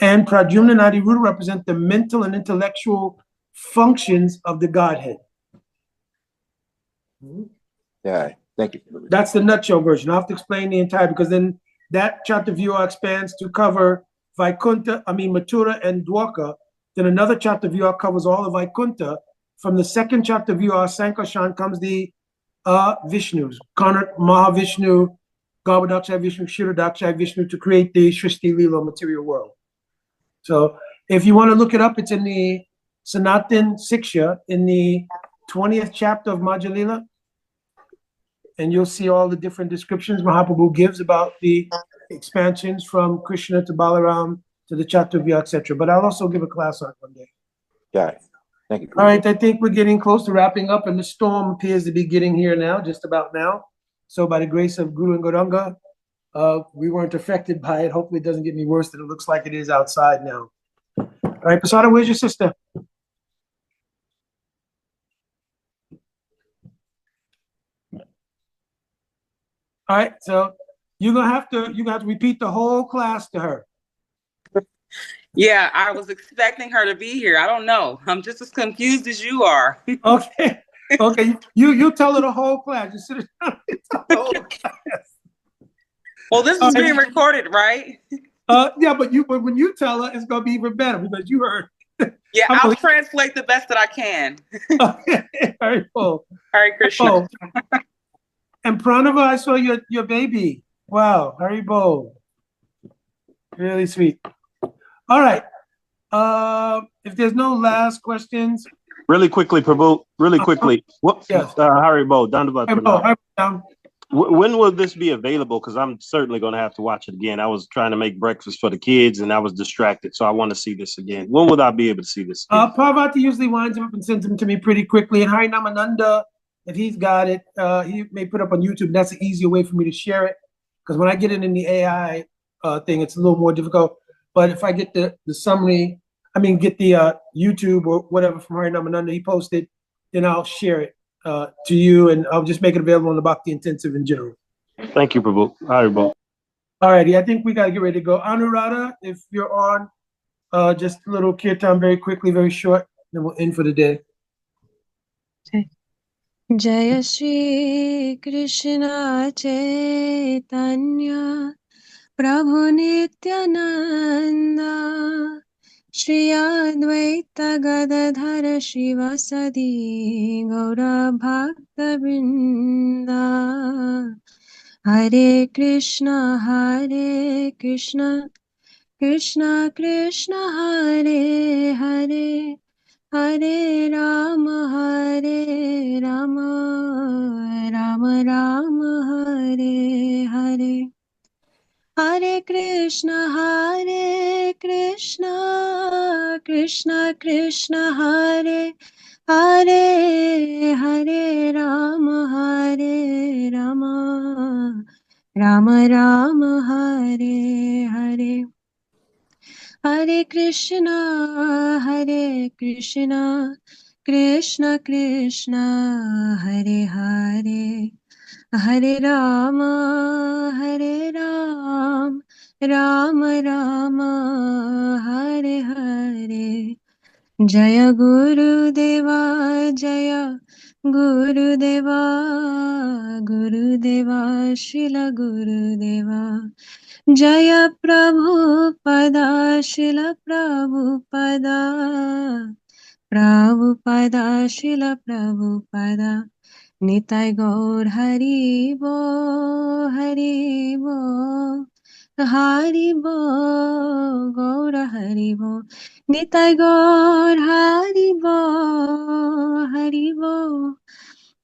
And Pradyumna and Aniruddha represent the mental and intellectual functions of the Godhead. Yeah, thank you. That's the nutshell version. I'll have to explain the entire, because then that Chattavyuha expands to cover Mathura and Dwarka. Then another Chattavyuha covers all of Vaikuntha. From the second Chattavyuha, Sankarshan, comes the Vishnus, Karnak, Mahavishnu, Garbhodakshaya Vishnu, Kshirodakshaya Vishnu, to create the Shrishti Lila material world. So if you want to look it up, it's in the Sanatan Siksha, in the 20th chapter of Madhya Lila. And you'll see all the different descriptions Mahaprabhu gives about the expansions from Krishna to Balaram to the Chaturvya, etc. But I'll also give a class on it one day. Got it. Thank you. All right, I think we're getting close to wrapping up, and the storm appears to be getting here now, just about now. So by the grace of Guru and Gauranga, we weren't affected by it. Hopefully it doesn't get any worse than it looks like it is outside now. All right, Prasada, where's your sister? All right, so you're gonna have to repeat the whole class to her. Yeah, I was expecting her to be here. I don't know. I'm just as confused as you are. Okay. Okay. You tell her the whole class. You sit down and tell the whole class. Well, this is being recorded, right? Yeah, but when you tell her, it's gonna be even better because you heard. Yeah, I'll translate the best that I can. Okay. Very cool. Hare Krishna. And Pranava, I saw your baby. Wow, Haribo. Really sweet. All right. If there's no last questions. Really quickly, Prabhu, really quickly. What? Yes. Haribo, Dandavat Haribo. When will this be available? Because I'm certainly going to have to watch it again. I was trying to make breakfast for the kids and I was distracted. So I want to see this again. When will I be able to see this again? Parvati usually winds them up and sends them to me pretty quickly. And Harinamananda, if he's got it, he may put up on YouTube. That's an easier way for me to share it. Because when I get it in the AI thing, it's a little more difficult. But if I get the summary, get the YouTube or whatever from Harinamananda, he posted, then I'll share it to you, and I'll just make it available on the Bhakti Intensive in general. Thank you, Prabhu. Haribo. All righty, I think we got to get ready to go. Anuradha, if you're on, just a little kirtan very quickly, very short, then we'll end for the day. Okay. Jaya Shri Krishna Chaitanya Prabhu Nityananda Shri Advaita Gadadhara Shivasadi Gaura Bhakta Vrinda Hare Krishna Krishna Krishna Hare Hare Hare Rama Rama Rama Hare Hare Hare Krishna Krishna Krishna Hare Hare Hare Rama Rama Rama Hare Hare Hare Krishna Krishna Krishna Hare Hare Hare Rama Rama Rama Hare Hare Jaya Guru Deva, Jaya Guru Deva, Guru Deva, Shila Guru Deva. Jaya Prabhupada, Shila Prabhupada, Prabhupada, Shila Prabhupada. Nitai Gaur Hari Bo, Hari Bo, Hari Bo, Gaura Hari Bo. Nitai Gaur Hari Bo, Hari Bo,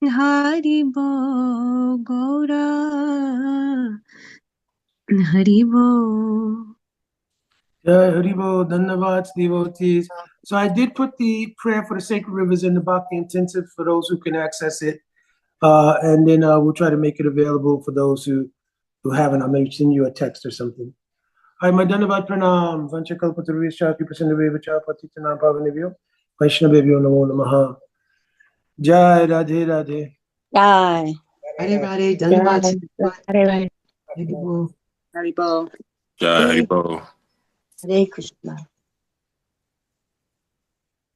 Hari Bo, Gaura Hari Bo. Jai Haribo, Dhanavad, devotees. So I did put the prayer for the sacred rivers in the Bhakti Intensive for those who can access it. And then we'll try to make it available for those who haven't. I may send you a text or something. Hi, my Dhanavad Pranam. Vanchakalpataruvisha, Kipasandaveva, Patitanam Pavanavyo, Vaishnavavyo Namo Namaha. Jai Radhe Radhe. Jai. Hare Hare, Dhanavad. Hare Haribo. Haribo. Jai Haribo. Hare Krishna.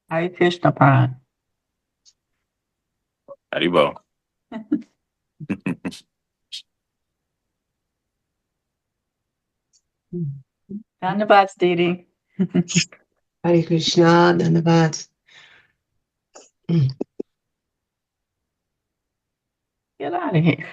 Hare Krishna Prana. Haribo. Dhanavad, Didi. Hare Krishna, Dhanavad. Get out of here.